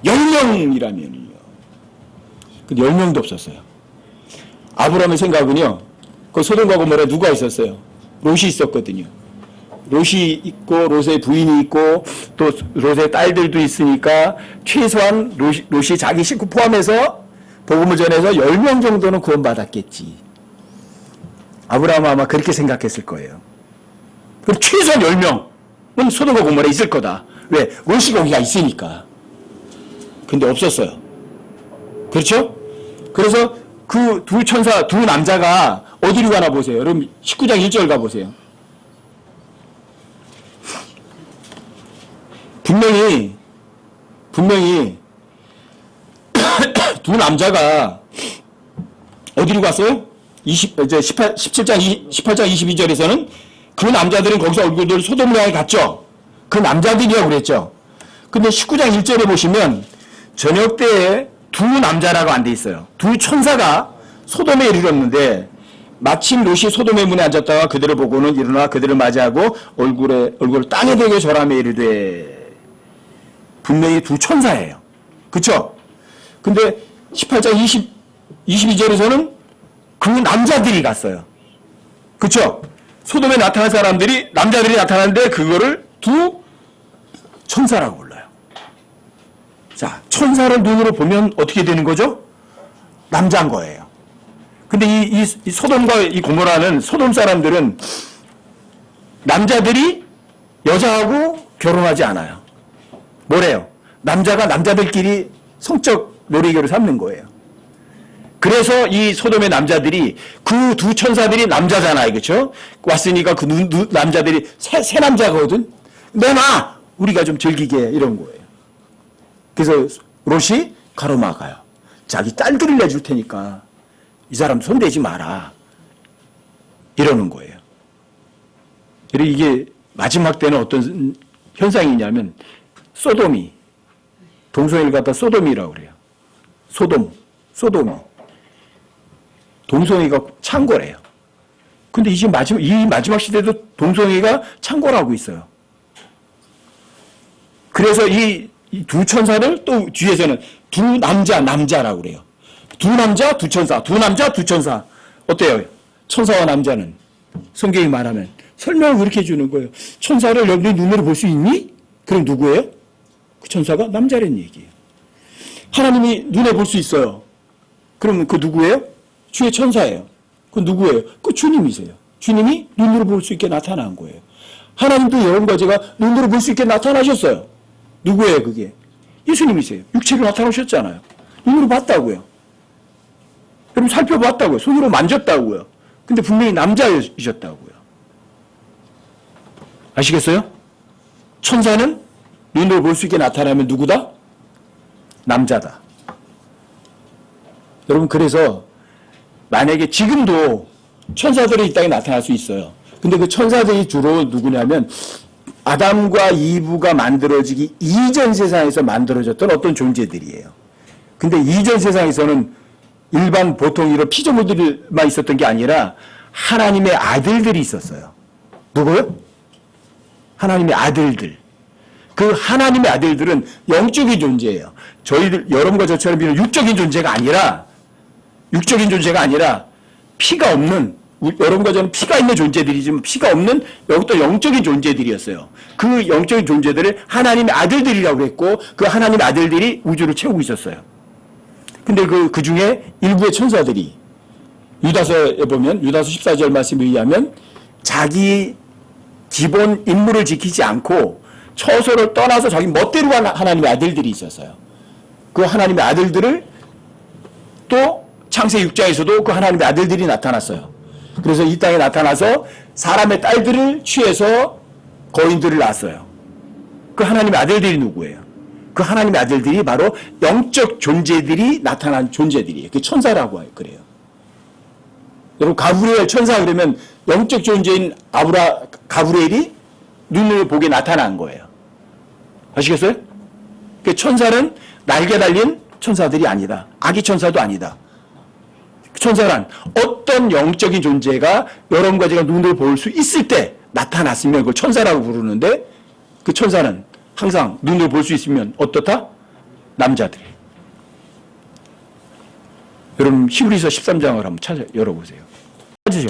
10명이라면은요. 근데 10명도 없었어요. 아브라함의 생각은요. 그 소돔과 고모라에 누가 있었어요? 롯이 있었거든요. 롯이 있고 롯의 부인이 있고 또 롯의 딸들도 있으니까 최소한 롯이 자기 식구 포함해서 복음을 전해서 10명 정도는 구원받았겠지. 아브라함은 아마 그렇게 생각했을 거예요. 그럼 최소한 10명은 소돔과 고모라에 있을 거다. 왜? 롯이 거기가 있으니까. 근데 없었어요. 그렇죠? 그래서 그 두 남자가 어디로 가나 보세요. 여러분 19장 1절 가보세요. 분명히 두 남자가 어디로 갔어요? 18장 22절에서는 그 남자들은 거기서 얼굴들 소돔을 향해 갔죠. 그 남자들이라고 그랬죠. 근데 19장 1절에 보시면 저녁 때에 두 남자라고 안 돼 있어요. 두 천사가 소돔에 이르렀는데 마침 롯이 소돔의 문에 앉았다가 그들을 보고는 일어나 그들을 맞이하고 얼굴을 땅에 대게 절하며 이르되. 분명히 두 천사예요. 그쵸? 근데 18장 22절에서는 그 남자들이 갔어요. 그쵸? 소돔에 나타난 남자들이 나타났는데 그거를 두 천사라고 불러요. 자, 천사를 눈으로 보면 어떻게 되는 거죠? 남자인 거예요. 근데 이 소돔과 이 고모라는 소돔 사람들은 남자들이 여자하고 결혼하지 않아요. 뭐래요? 남자가 남자들끼리 성적 놀이교를 삼는 거예요. 그래서 이 소돔의 남자들이 그 두 천사들이 남자잖아요. 그렇죠? 왔으니까 그 남자들이 새 남자거든. 내놔! 우리가 좀 즐기게 이런 거예요. 그래서 롯이 가로막아요. 자기 딸들을 내줄 테니까 이 사람 손대지 마라. 이러는 거예요. 그리고 이게 마지막 때는 어떤 현상이냐면 소돔이 동성애를 갖다 소돔이라고 그래요. 소돔이 동성애가 창궐해요. 근데 이 마지막 시대도 동성애가 창궐하고 있어요. 그래서 이 이 두 천사를 또 뒤에서는 두 남자라고 그래요. 두 남자, 두 천사, 두 남자, 두 천사. 어때요? 천사와 남자는 성경이 말하면 설명을 그렇게 해주는 거예요. 천사를 여러분이 눈으로 볼 수 있니? 그럼 누구예요? 그 천사가 남자라는 얘기예요. 하나님이 눈에 볼 수 있어요. 그러면 그 누구예요? 주의 천사예요. 그 누구예요? 그 주님이세요. 주님이 눈으로 볼 수 있게 나타난 거예요. 하나님도 여러분과 제가 눈으로 볼 수 있게 나타나셨어요. 누구예요 그게? 예수님이세요. 육체로 나타나셨잖아요. 눈으로 봤다고요. 여러분 살펴봤다고요. 손으로 만졌다고요. 근데 분명히 남자이셨다고요. 아시겠어요? 천사는 눈으로 볼 수 있게 나타나면 누구다? 남자다. 여러분 그래서 만약에 지금도 천사들이 이 땅에 나타날 수 있어요. 근데 그 천사들이 주로 누구냐면 아담과 이브가 만들어지기 이전 세상에서 만들어졌던 어떤 존재들이에요. 근데 이전 세상에서는 일반 보통 이런 피조물들만 있었던 게 아니라 하나님의 아들들이 있었어요. 누구요? 하나님의 아들들. 그 하나님의 아들들은 영적인 존재예요. 저희들 여러분과 저처럼 비는 육적인 존재가 아니라 피가 없는, 여러분과 저는 피가 있는 존재들이지만 피가 없는 또 영적인 존재들이었어요. 그 영적인 존재들을 하나님의 아들들이라고 했고 그 하나님의 아들들이 우주를 채우고 있었어요. 근데 그 중에 일부의 천사들이 유다서에 보면 유다서 14절 말씀에 의하면 자기 기본 임무를 지키지 않고 처소를 떠나서 자기 멋대로 한 하나님의 아들들이 있었어요. 그 하나님의 아들들을 또 창세 6장에서도 그 하나님의 아들들이 나타났어요. 그래서 이 땅에 나타나서 사람의 딸들을 취해서 거인들을 낳았어요. 그 하나님의 아들들이 누구예요? 그 하나님의 아들들이 바로 영적 존재들이 나타난 존재들이에요. 그 천사라고 그래요. 여러분 가브리엘 천사 그러면 영적 존재인 가브리엘이 눈을 보게 나타난 거예요. 아시겠어요? 그 천사는 날개 달린 천사들이 아니다. 아기 천사도 아니다. 천사란 어떤 영적인 존재가 여러분과 제가 눈으로 볼 수 있을 때 나타났으면 그걸 천사라고 부르는데 그 천사는 항상 눈으로 볼 수 있으면 어떻다? 남자들. 여러분 히브리서 13장을 한번 열어보세요. 찾으죠.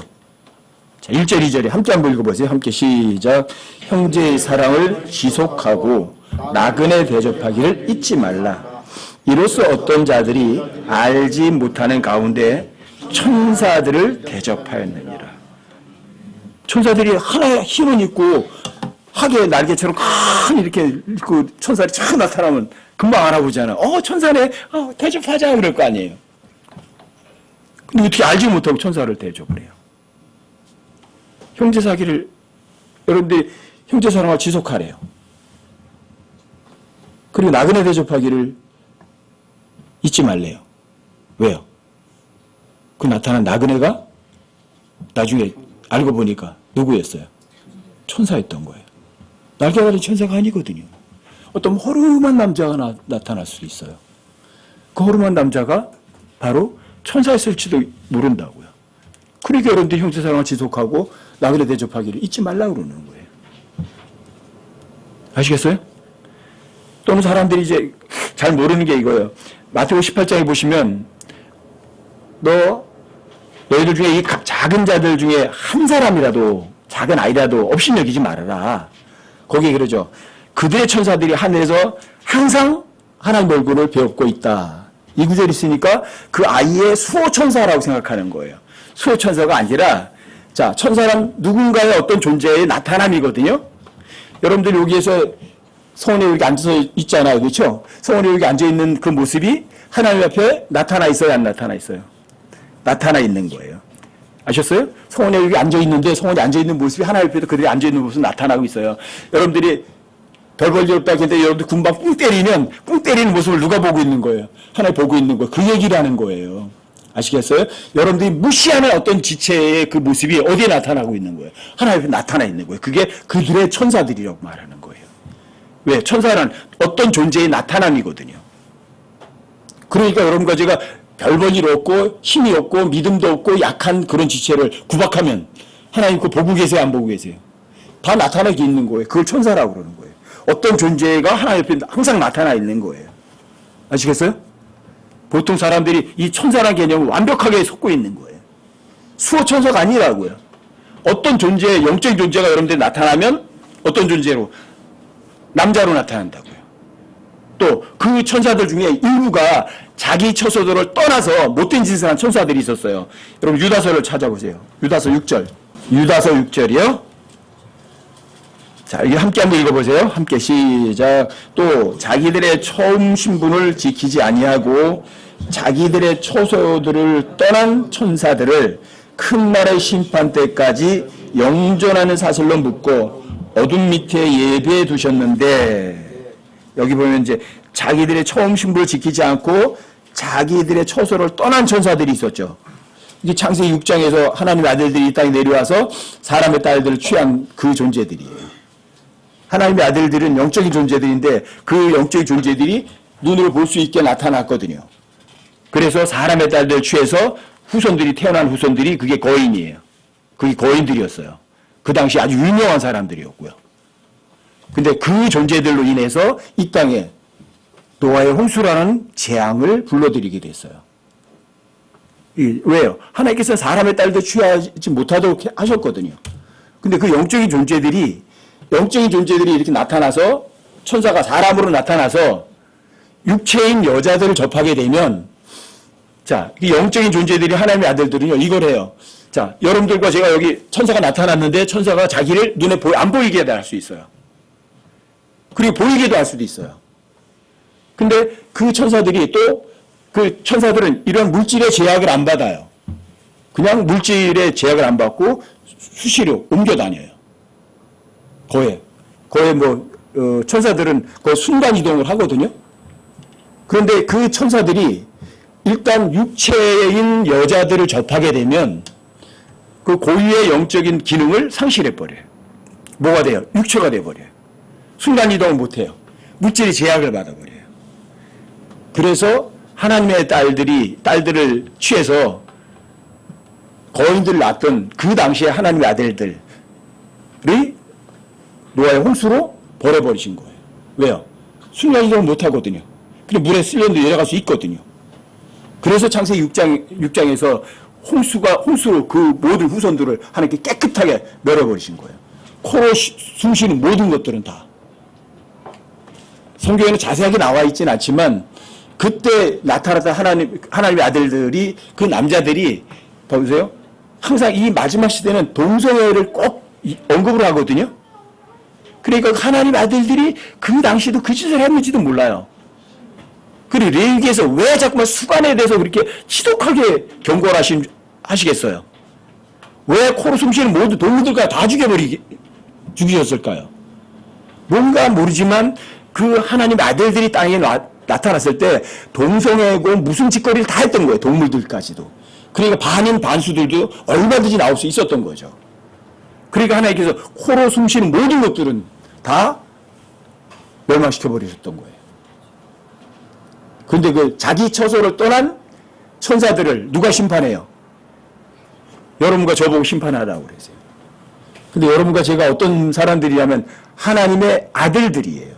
자, 1절 2절에 함께 한번 읽어보세요. 함께 시작. 형제의 사랑을 지속하고 나그네 대접하기를 잊지 말라. 이로써 어떤 자들이 알지 못하는 가운데 천사들을 대접하였느니라. 천사들이 하나의 힘은 있고 하계 날개처럼 큰 이렇게 그 천사들이 쫙 나타나면 금방 알아보잖아. 천사네. 대접하자 그럴 거 아니에요. 근데 어떻게 알지 못하고 천사를 대접을 해요. 형제 사기를 여러분들이 형제 사랑을 지속하래요. 그리고 나그네 대접하기를 잊지 말래요. 왜요? 그 나타난 나그네가 나중에 알고 보니까 누구였어요? 천사였던 거예요. 날개 달린 천사가 아니거든요. 어떤 허름한 남자가 나타날 수도 있어요. 그 허름한 남자가 바로 천사였을지도 모른다고요. 그러니까 여러분들 형제 사랑을 지속하고 나그네 대접하기를 잊지 말라고 그러는 거예요. 아시겠어요? 또는 사람들이 이제 잘 모르는 게 이거예요. 마태복음 18장에 보시면 너희들 중에 이 작은 자들 중에 한 사람이라도 작은 아이라도 업신여기지 말아라. 거기에 그러죠. 그들의 천사들이 하늘에서 항상 하나님 얼굴을 배웁고 있다. 이 구절이 있으니까 그 아이의 수호천사라고 생각하는 거예요. 수호천사가 아니라 자, 천사란 누군가의 어떤 존재의 나타남이거든요. 여러분들 여기에서 성원에 여기 앉아서 있잖아요. 그렇죠? 성원에 여기 앉아있는 그 모습이 하나님 앞에 나타나 있어요? 안 나타나 있어요? 나타나 있는 거예요. 아셨어요? 성원에 여기 앉아있는데 성원에 앉아있는 모습이 하나님 앞에도 그들이 앉아있는 모습이 나타나고 있어요. 여러분들이 별 볼 일 없다 했는데 여러분들 금방 뿡 때리는 모습을 누가 보고 있는 거예요? 하나님 보고 있는 거예요. 그 얘기를 하는 거예요. 아시겠어요? 여러분들이 무시하는 어떤 지체의 그 모습이 어디에 나타나고 있는 거예요? 하나님 앞에 나타나 있는 거예요. 그게 그들의 천사들이라고 말하는 거예요. 왜? 천사는 어떤 존재의 나타남이거든요. 그러니까 여러분과 제가 별 볼 일 없고 힘이 없고 믿음도 없고 약한 그런 지체를 구박하면 하나님 그거 보고 계세요? 안 보고 계세요? 다 나타나게 있는 거예요. 그걸 천사라고 그러는 거예요. 어떤 존재가 하나님 옆에 항상 나타나 있는 거예요. 아시겠어요? 보통 사람들이 이 천사라는 개념을 완벽하게 속고 있는 거예요. 수호 천사가 아니라고요. 어떤 존재, 영적인 존재가 여러분들이 나타나면 어떤 존재로? 남자로 나타난다고요. 또 그 천사들 중에 일부가 자기 처소들을 떠나서 못된 짓을 한 천사들이 있었어요. 여러분 유다서를 찾아보세요. 유다서 6절. 유다서 6절이요. 자, 이게 함께 한번 읽어보세요. 함께 시작. 또 자기들의 처음 신분을 지키지 아니하고 자기들의 처소들을 떠난 천사들을 큰 날의 심판 때까지 영존하는 사슬로 묶고 어둠 밑에 예배해 두셨는데, 여기 보면 이제 자기들의 처음 신분을 지키지 않고 자기들의 처소를 떠난 천사들이 있었죠. 이게 창세기 6장에서 하나님의 아들들이 이 땅에 내려와서 사람의 딸들을 취한 그 존재들이에요. 하나님의 아들들은 영적인 존재들인데 그 영적인 존재들이 눈으로 볼 수 있게 나타났거든요. 그래서 사람의 딸들을 취해서 후손들이, 태어난 후손들이 그게 거인이에요. 그게 거인들이었어요. 그 당시 아주 유명한 사람들이었고요. 근데 그 존재들로 인해서 이 땅에 노아의 홍수라는 재앙을 불러들이게 됐어요. 왜요? 하나님께서 사람의 딸들 취하지 못하도록 하셨거든요. 근데 그 영적인 존재들이 이렇게 나타나서, 천사가 사람으로 나타나서 육체인 여자들을 접하게 되면, 자, 이 영적인 존재들이 하나님의 아들들은요, 이걸 해요. 자, 여러분들과 제가 여기 천사가 나타났는데 천사가 자기를 눈에 안 보이게 할 수 있어요. 그리고 보이게도 할 수도 있어요. 근데 그 천사들이 또, 그 천사들은 이런 물질의 제약을 안 받아요. 그냥 물질의 제약을 안 받고 수시로 옮겨 다녀요. 거의 천사들은 거의 순간 이동을 하거든요. 그런데 그 천사들이 일단 육체인 여자들을 접하게 되면 그 고유의 영적인 기능을 상실해버려요. 뭐가 돼요? 육체가 돼버려요. 순간 이동을 못해요. 물질의 제약을 받아버려요. 그래서 하나님의 딸들을 취해서 거인들을 낳았던 그 당시에 하나님의 아들들이 노아의 홍수로 버려버리신 거예요. 왜요? 순간 이동을 못하거든요. 근데 물에 쓸려도 내려갈 수 있거든요. 그래서 창세기 6장에서 홍수로 그 모든 후손들을 하나님께 깨끗하게 멸해버리신 거예요. 코로 숨쉬는 모든 것들은 다. 성경에는 자세하게 나와 있지는 않지만 그때 나타났던 하나님의 아들들이, 그 남자들이, 보세요. 항상 이 마지막 시대는 동성애를 꼭 언급을 하거든요. 그러니까 하나님의 아들들이 그 당시에도 그 짓을 했는지도 몰라요. 그리고 레위기에서 왜 자꾸만 수간에 대해서 그렇게 지독하게 경고를 하시겠어요? 왜 코로 숨쉬는 모든 동물들과 다 죽이셨을까요? 뭔가 모르지만 그 하나님의 아들들이 땅에 나타났을 때 동성애고 무슨 짓거리를 다 했던 거예요. 동물들까지도. 그러니까 반인 반수들도 얼마든지 나올 수 있었던 거죠. 그러니까 하나님께서 코로 숨쉬는 모든 것들은 다 멸망시켜버리셨던 거예요. 그런데 그 자기 처소를 떠난 천사들을 누가 심판해요? 여러분과 저보고 심판하라고 그러세요. 근데 여러분과 제가 어떤 사람들이냐면 하나님의 아들들이에요.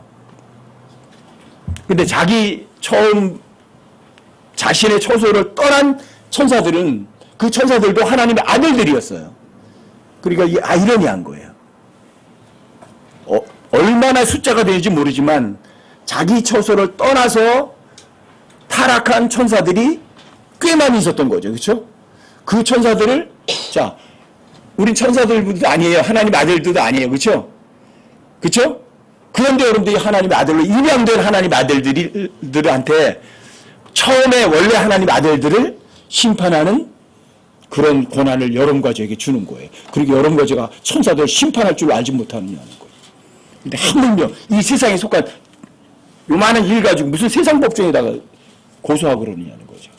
근데 자신의 처소를 떠난 천사들은, 그 천사들도 하나님의 아들들이었어요. 그러니까 이 아이러니한 거예요. 얼마나 숫자가 되는지 모르지만 자기 처소를 떠나서 타락한 천사들이 꽤 많이 있었던 거죠. 그렇죠? 그 천사들을, 자, 우린 천사들도 아니에요. 하나님의 아들들도 아니에요. 그렇죠? 그렇죠? 그런데 여러분들이 하나님의 아들로 임명된 하나님의 아들들한테 처음에 원래 하나님의 아들들을 심판하는 그런 권한을 여러분과 저에게 주는 거예요. 그리고 여러분과 제가 천사들을 심판할 줄 알지 못하느냐는 거예요. 근데 하물며 이 세상에 속한 요만한 일 가지고 무슨 세상 법정에다가 고소하고 그러느냐는 거죠.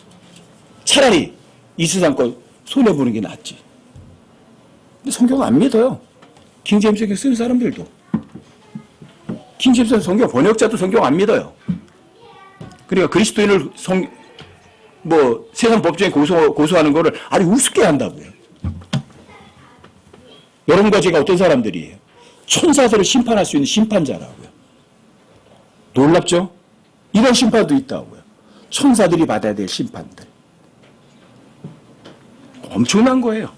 차라리 이 세상 거 손해보는 게 낫지. 근데 성경 안 믿어요. 킹제임스 성경 쓰는 사람들도. 킹제임스 성경 번역자도 성경 안 믿어요. 그러니까 그리스도인을 세상 법정에 고소하는 거를 아주 우습게 한다고요. 여러분과 제가 어떤 사람들이에요? 천사들을 심판할 수 있는 심판자라고요. 놀랍죠? 이런 심판도 있다고요. 천사들이 받아야 될 심판들. 엄청난 거예요,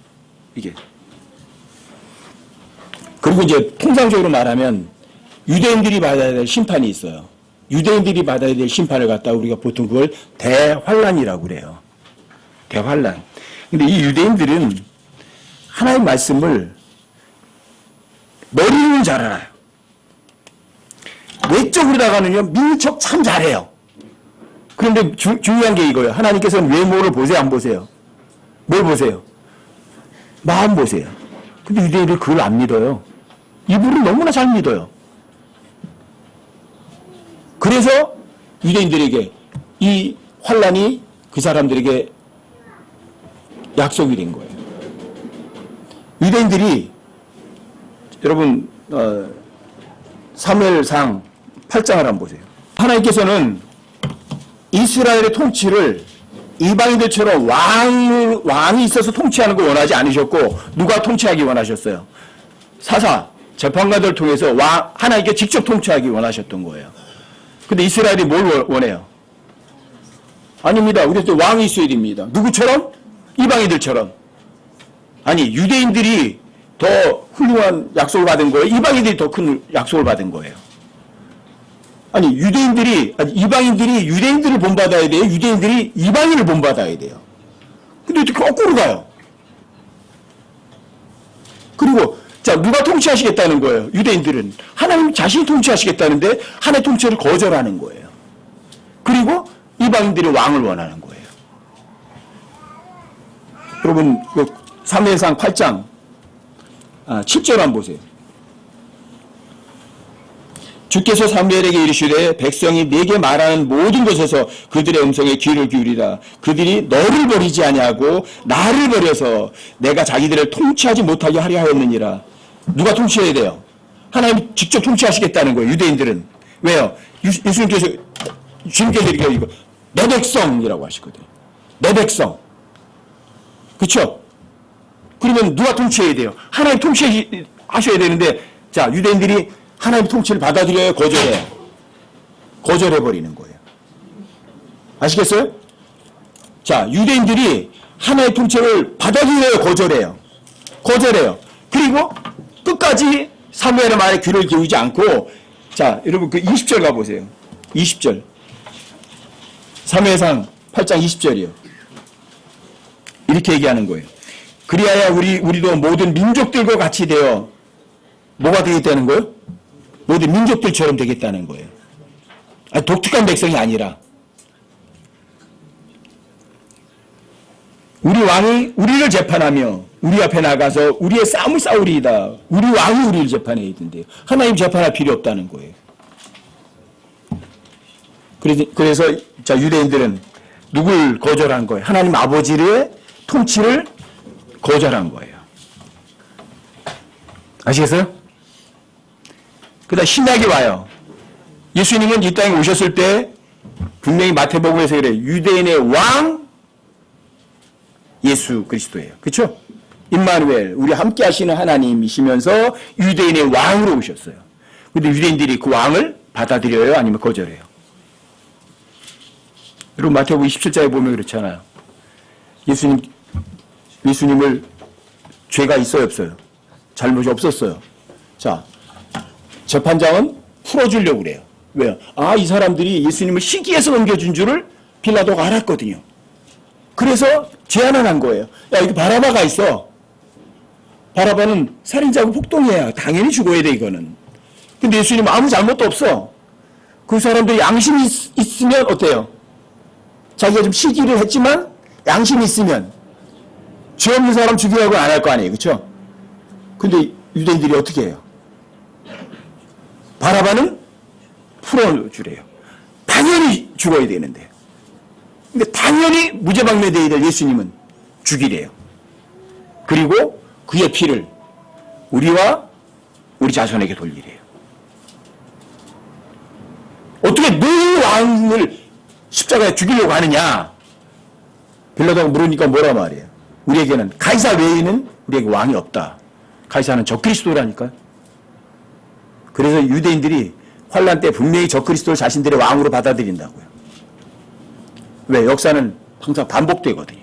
이게. 그리고 이제 통상적으로 말하면 유대인들이 받아야 될 심판이 있어요. 유대인들이 받아야 될 심판을 갖다 우리가 보통 그걸 대환란이라고 그래요. 대환란. 근데 이 유대인들은 하나님의 말씀을 머리는 잘 알아요. 외적으로다가는요, 믿는 척 참 잘해요. 그런데 중요한 게 이거예요. 하나님께서는 외모를 보세요, 안 보세요? 뭘 보세요? 마음 보세요. 근데 유대인들 그걸 안 믿어요. 이분은 너무나 잘 믿어요. 그래서 유대인들에게 이 환란이 그 사람들에게 약속이 된 거예요. 유대인들이 여러분 사무엘상 8장을 한번 보세요. 하나님께서는 이스라엘의 통치를 이방인들처럼 왕이 있어서 통치하는 걸 원하지 않으셨고 누가 통치하기 원하셨어요? 사사, 재판관들을 통해서 하나님께 직접 통치하기 원하셨던 거예요. 근데 이스라엘이 뭘 원해요? 아닙니다. 우리도 왕이 있어야 됩니다. 누구처럼? 이방인들처럼. 아니, 유대인들이 더 훌륭한 약속을 받은 거예요? 이방인들이 더 큰 약속을 받은 거예요? 아니, 이방인들이 유대인들을 본받아야 돼요? 유대인들이 이방인을 본받아야 돼요? 근데 어떻게 거꾸로 가요? 그리고, 자, 누가 통치하시겠다는 거예요? 유대인들은. 하나님 자신이 통치하시겠다는데, 하나님의 통치를 거절하는 거예요. 그리고, 이방인들이 왕을 원하는 거예요. 여러분, 사무엘상 8장, 7절 한번 보세요. 주께서 사무엘에게 이르시되 백성이 내게 말하는 모든 것에서 그들의 음성에 귀를 기울이라. 그들이 너를 버리지 아니하고 나를 버려서 내가 자기들을 통치하지 못하게 하려 하였느니라. 누가 통치해야 돼요? 하나님이 직접 통치하시겠다는 거예요. 유대인들은. 왜요? 예수님께서 이거 내 백성이라고 하시거든요. 내 백성. 그렇죠? 그러면 누가 통치해야 돼요? 하나님 통치하셔야 되는데, 자, 유대인들이 하나님 통치를 받아들여요? 거절해요? 거절해버리는 거예요. 아시겠어요? 자, 유대인들이 하나님의 통치를 받아들여요? 거절해요? 거절해요. 그리고 끝까지 사무엘의 말에 귀를 기울이지 않고, 자, 여러분 그 20절 가보세요. 20절. 사무엘상 8장 20절이요. 이렇게 얘기하는 거예요. 그리하여 우리도 모든 민족들과 같이 되어 뭐가 되겠다는 거예요? 모든 민족들처럼 되겠다는 거예요. 아니, 독특한 백성이 아니라 우리 왕이 우리를 재판하며 우리 앞에 나가서 우리의 싸움을 싸우리이다. 우리 왕이 우리를 재판해야 된대요. 하나님 재판할 필요 없다는 거예요. 그래서 자, 유대인들은 누굴 거절한 거예요? 하나님 아버지의 통치를 거절한 거예요. 아시겠어요? 그다음 신약이 와요. 예수님은 이 땅에 오셨을 때 분명히 마태복음에서 그래요. 유대인의 왕 예수 그리스도예요. 그렇죠? 임마누엘, 우리 함께 하시는 하나님이시면서 유대인의 왕으로 오셨어요. 그런데 유대인들이 그 왕을 받아들여요? 아니면 거절해요? 여러분 마태복음 27장에 보면 그렇잖아요. 예수님을 죄가 있어요, 없어요? 잘못이 없었어요. 자, 재판장은 풀어주려고 그래요. 왜요? 이 사람들이 예수님을 시기해서 넘겨준 줄을 빌라도가 알았거든요. 그래서 제안을 한 거예요. 야, 여기 바라바가 있어. 바라바는 살인자고 폭동이야. 당연히 죽어야 돼, 이거는. 근데 예수님은 아무 잘못도 없어. 그 사람들이 양심이 있으면 어때요? 자기가 좀 시기를 했지만 양심이 있으면 죄 없는 사람 죽이라고 안 할 거 아니에요. 그렇죠? 근데 유대인들이 어떻게 해요? 바라바는 풀어주래요. 당연히 죽어야 되는데. 근데 당연히 무죄방매되어야 될 예수님은 죽이래요. 그리고 그의 피를 우리와 우리 자손에게 돌리래요. 어떻게 너 왕을 십자가에 죽이려고 하느냐? 빌라도가 물으니까 뭐라 말이에요? 우리에게는 가이사 외에는 우리에게 왕이 없다. 가이사는 적그리스도라니까요. 그래서 유대인들이 환란 때 분명히 적그리스도를 자신들의 왕으로 받아들인다고요. 왜? 역사는 항상 반복되거든요.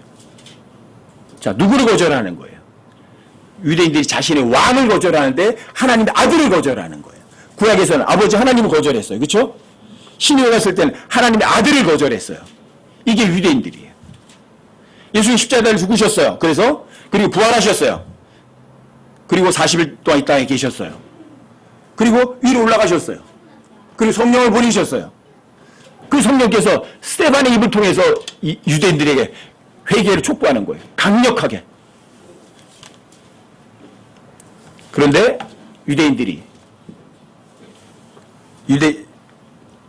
자, 누구를 거절하는 거예요? 유대인들이 자신의 왕을 거절하는데 하나님의 아들을 거절하는 거예요. 구약에서는 아버지 하나님을 거절했어요. 그렇죠? 신약에 갔을 때는 하나님의 아들을 거절했어요. 이게 유대인들이에요. 예수님 십자가를 죽으셨어요. 그리고 부활하셨어요. 그리고 40일 동안 이 땅에 계셨어요. 그리고 위로 올라가셨어요. 그리고 성령을 보내셨어요. 그 성령께서 스데반의 입을 통해서 유대인들에게 회개를 촉구하는 거예요. 강력하게. 그런데 유대인들이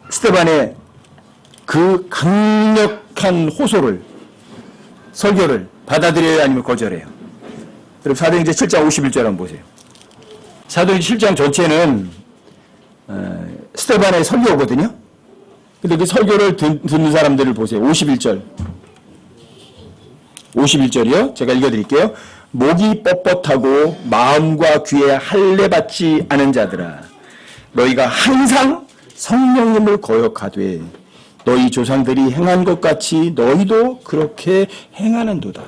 스데반의 그 강력한 호소를, 설교를 받아들여야 아니면 거절해요. 여러분 사도행전 7장 51절 한번 보세요. 사도행전 7장 전체는 스데반의 설교거든요. 근데 그 설교를 듣는 사람들을 보세요. 51절이요. 제가 읽어드릴게요. 목이 뻣뻣하고 마음과 귀에 할례받지 않은 자들아, 너희가 항상 성령님을 거역하되 너희 조상들이 행한 것 같이 너희도 그렇게 행하는도다.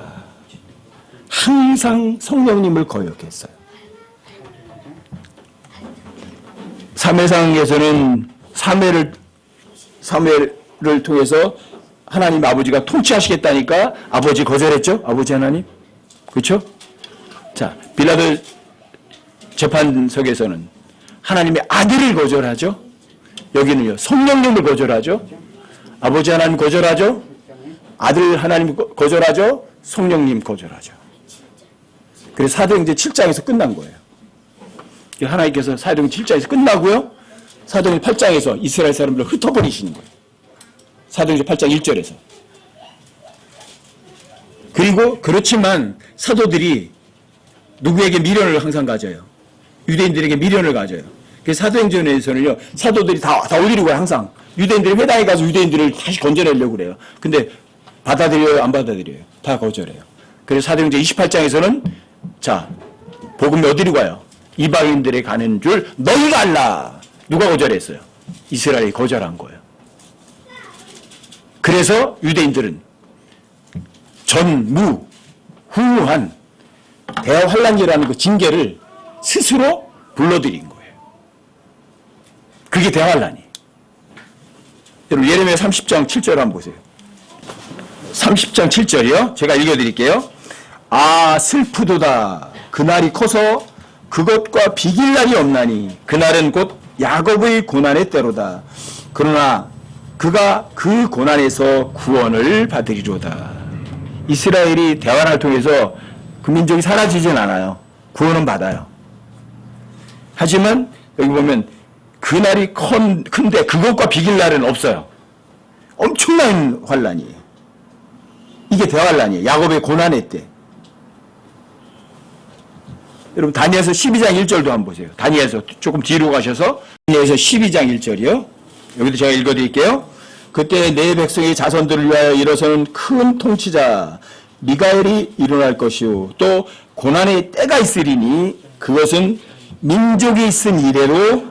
항상 성령님을 거역했어요. 사무엘상에서는 사무엘을 통해서 하나님 아버지가 통치하시겠다니까 아버지 거절했죠? 아버지 하나님. 그렇죠? 자, 빌라도 재판석에서는 하나님의 아들을 거절하죠? 여기는요, 성령님을 거절하죠? 아버지 하나님 거절하죠? 아들 하나님 거절하죠? 성령님 거절하죠. 그래서 사도행전 7장에서 끝난 거예요. 하나님께서 사도행전 7장에서 끝나고요, 사도행전 8장에서 이스라엘 사람들을 흩어버리시는 거예요. 사도행전 8장 1절에서. 그리고 그렇지만 사도들이 누구에게 미련을 항상 가져요? 유대인들에게 미련을 가져요. 그래서 사도행전에서는요, 사도들이 다 올리는 거예요, 항상. 유대인들이 회당에 가서 유대인들을 다시 건져내려고 그래요. 근데 받아들여요, 안 받아들여요? 다 거절해요. 그래서 사도행전 28장에서는 자, 복음이 어디로 가요? 이방인들에 가는 줄 너희가 알라. 누가 거절했어요? 이스라엘이 거절한 거예요. 그래서 유대인들은 전무후무한 대환란이라는 그 징계를 스스로 불러들인 거예요. 그게 대환란이에요. 여러분 예레미야 30장 7절 한번 보세요. 30장 7절이요. 제가 읽어드릴게요. 아 슬프도다. 그날이 커서 그것과 비길 날이 없나니 그날은 곧 야곱의 고난의 때로다. 그러나 그가 그 고난에서 구원을 받으리로다. 이스라엘이 대환란을 통해서 그 민족이 사라지진 않아요. 구원은 받아요. 하지만 여기 보면 그날이 큰데 그것과 비길 날은 없어요. 엄청난 환란이에요. 이게 대환란이에요. 야곱의 고난의 때. 여러분 다니엘서 12장 1절도 한번 보세요. 다니엘서 조금 뒤로 가셔서 다니엘서 12장 1절이요. 여기도 제가 읽어드릴게요. 그때 내 백성의 자손들을 위하여 일어서는 큰 통치자 미가엘이 일어날 것이요 또 고난의 때가 있으리니 그것은 민족이 있은 이래로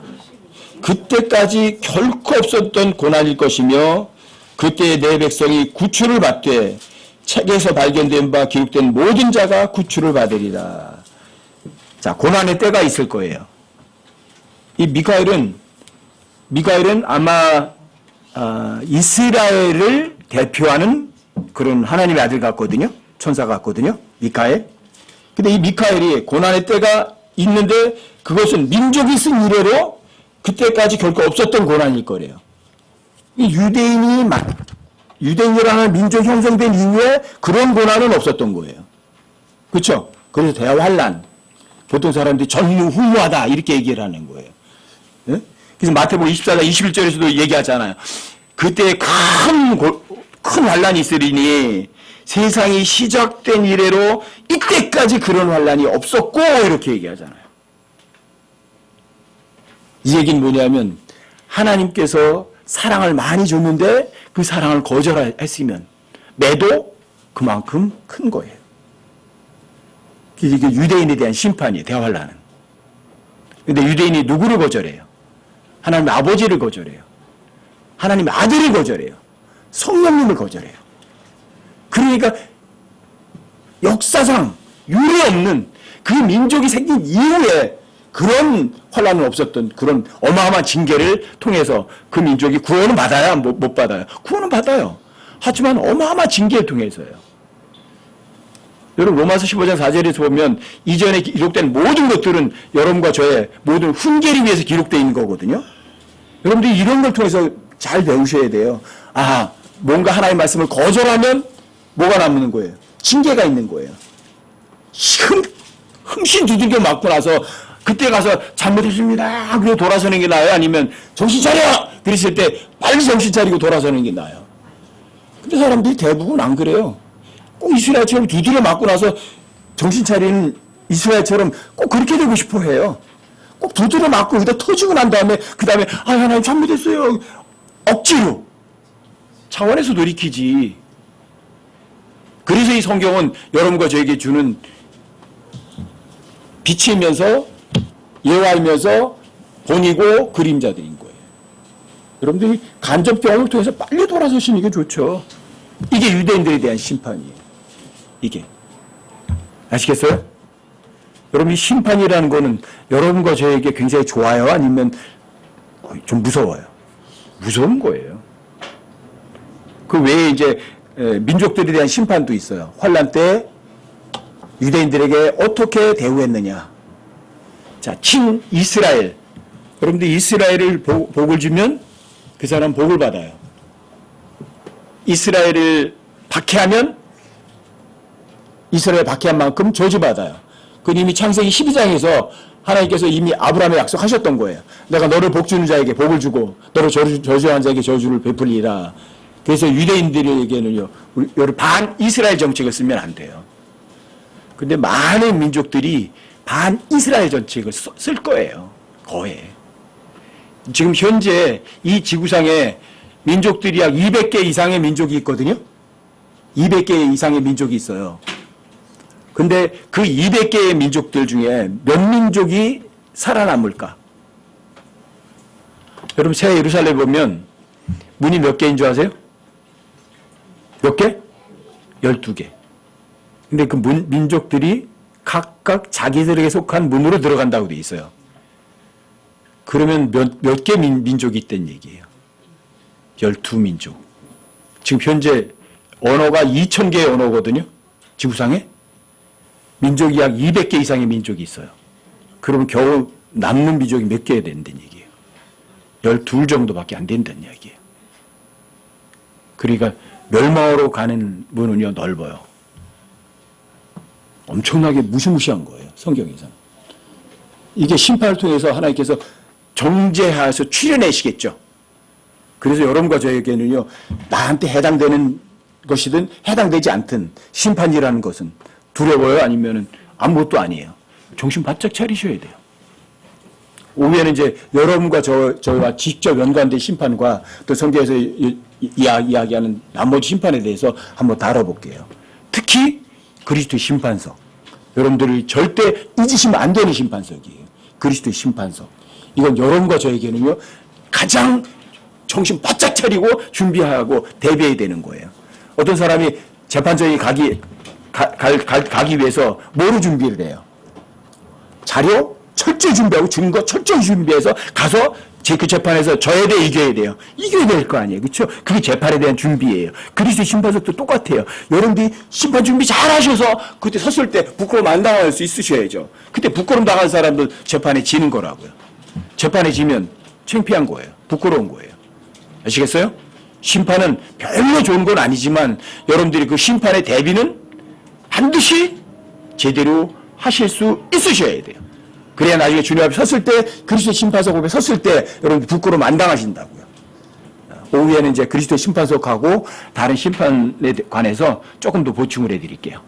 그때까지 결코 없었던 고난일 것이며 그때 내 백성이 구출을 받되 책에서 발견된 바 기록된 모든 자가 구출을 받으리라. 자, 고난의 때가 있을 거예요. 이 미가엘은 아마 이스라엘을 대표하는 그런 하나님의 아들 같거든요. 천사 같거든요. 미카엘. 근데 이 미카엘이 고난의 때가 있는데 그것은 민족이 쓴 이래로 그때까지 결코 없었던 고난일 거래요. 이 유대인이라는 민족 형성된 이후에 그런 고난은 없었던 거예요. 그렇죠? 그래서 대환란. 보통 사람들이 전무후무하다 이렇게 얘기를 하는 거예요. 네? 그래서 마태복음 24장 21절에서도 얘기하잖아요. 그때 큰 환란이 있으리니 세상이 시작된 이래로 이때까지 그런 환란이 없었고 이렇게 얘기하잖아요. 이 얘기는 뭐냐면 하나님께서 사랑을 많이 줬는데 그 사랑을 거절했으면 매도 그만큼 큰 거예요. 이게 유대인에 대한 심판이에요. 대환란은. 근데 유대인이 누구를 거절해요? 하나님 아버지를 거절해요. 하나님 아들을 거절해요. 성령님을 거절해요. 그러니까 역사상 유례없는 그 민족이 생긴 이후에 그런 환란은 없었던 그런 어마어마한 징계를 통해서 그 민족이 구원은 받아야 못 받아요. 구원은 받아요. 하지만 어마어마한 징계를 통해서요. 여러분 로마서 15장 4절에서 보면 이전에 기록된 모든 것들은 여러분과 저의 모든 훈계를 위해서 기록되어 있는 거거든요. 여러분들이 이런 걸 통해서 잘 배우셔야 돼요. 아, 뭔가 하나님의 말씀을 거절하면 뭐가 남는 거예요? 징계가 있는 거예요. 흠씬 두들겨 맞고 나서 그때 가서 잘못했습니다. 그리고 돌아서는 게 나아요? 아니면 정신 차려! 그랬을 때 빨리 정신 차리고 돌아서는 게 나아요? 근데 사람들이 대부분 안 그래요. 꼭 이스라엘처럼 두드려 맞고 나서 정신 차리는 이스라엘처럼 꼭 그렇게 되고 싶어 해요. 꼭 두드려 맞고 여기다 터지고 난 다음에 그 다음에 아 하나님 잘못했어요. 억지로 차원에서 돌이키지. 그래서 이 성경은 여러분과 저에게 주는 빛이면서 예화이면서 본이고 그림자들인 거예요. 여러분들이 간접 경험을 통해서 빨리 돌아서시는 게 좋죠. 이게 유대인들에 대한 심판이에요. 이게. 아시겠어요? 여러분 이 심판이라는 거는 여러분과 저에게 굉장히 좋아요? 아니면 좀 무서워요? 무서운 거예요. 그 외에 이제 민족들에 대한 심판도 있어요. 환란 때 유대인들에게 어떻게 대우했느냐. 자, 친 이스라엘. 여러분들 이스라엘을 복을 주면 그 사람 복을 받아요. 이스라엘을 박해하면 이스라엘 박해한 만큼 저주받아요. 그건 이미 창세기 12장에서 하나님께서 이미 아브라함에 약속하셨던 거예요. 내가 너를 복주는 자에게 복을 주고 너를 저주한 자에게 저주를 베풀리라. 그래서 유대인들에게는요, 여러분 반 이스라엘 정책을 쓰면 안 돼요. 근데 많은 민족들이 반 이스라엘 정책을 쓸 거예요. 거의. 지금 현재 이 지구상에 민족들이 약 200개 이상의 민족이 있거든요. 200개 이상의 민족이 있어요. 근데 그 200개의 민족들 중에 몇 민족이 살아남을까? 여러분 새 예루살렘 보면 문이 몇 개인 줄 아세요? 몇 개? 12개. 근데 그 민족들이 각각 자기들에게 속한 문으로 들어간다고 돼 있어요. 그러면 몇 개 민족이 있다는 얘기예요. 12민족. 지금 현재 언어가 2000개의 언어거든요. 지구상에. 민족이 약 200개 이상의 민족이 있어요. 그러면 겨우 남는 민족이 몇 개 된다는 얘기예요. 12 정도밖에 안 된다는 얘기예요. 그러니까 멸망으로 가는 문은요 넓어요. 엄청나게 무시무시한 거예요. 성경에서는. 이게 심판을 통해서 하나님께서 정죄하여서 추려내시겠죠. 그래서 여러분과 저에게는요 나한테 해당되는 것이든 해당되지 않든 심판이라는 것은 두려워요? 아니면 아무것도 아니에요. 정신 바짝 차리셔야 돼요. 오후에는 이제 여러분과 저와 직접 연관된 심판과 또 성경에서 이야기하는 나머지 심판에 대해서 한번 다뤄볼게요. 특히 그리스도의 심판석. 여러분들이 절대 잊으시면 안 되는 심판석이에요. 그리스도의 심판석. 이건 여러분과 저에게는요 가장 정신 바짝 차리고 준비하고 대비해야 되는 거예요. 어떤 사람이 재판장에 가기 위해서 뭐로 준비를 해요? 자료 철저히 준비하고 증거 철저히 준비해서 가서 그 재판에서 져야 돼, 이겨야 돼요. 이겨야 될 거 아니에요. 그렇죠? 그게 재판에 대한 준비예요. 그리스도의 심판석도 똑같아요. 여러분들이 심판 준비 잘 하셔서 그때 섰을 때 부끄러움 안 당할 수 있으셔야죠. 그때 부끄러움 당한 사람도 재판에 지는 거라고요. 재판에 지면 창피한 거예요. 부끄러운 거예요. 아시겠어요? 심판은 별로 좋은 건 아니지만 여러분들이 그 심판의 대비는 반드시 제대로 하실 수 있으셔야 돼요. 그래야 나중에 주님 앞에 섰을 때 그리스도의 심판석 앞에 섰을 때 여러분 부끄러움 안 당하신다고요. 오후에는 이제 그리스도의 심판석하고 다른 심판에 관해서 조금 더 보충을 해드릴게요.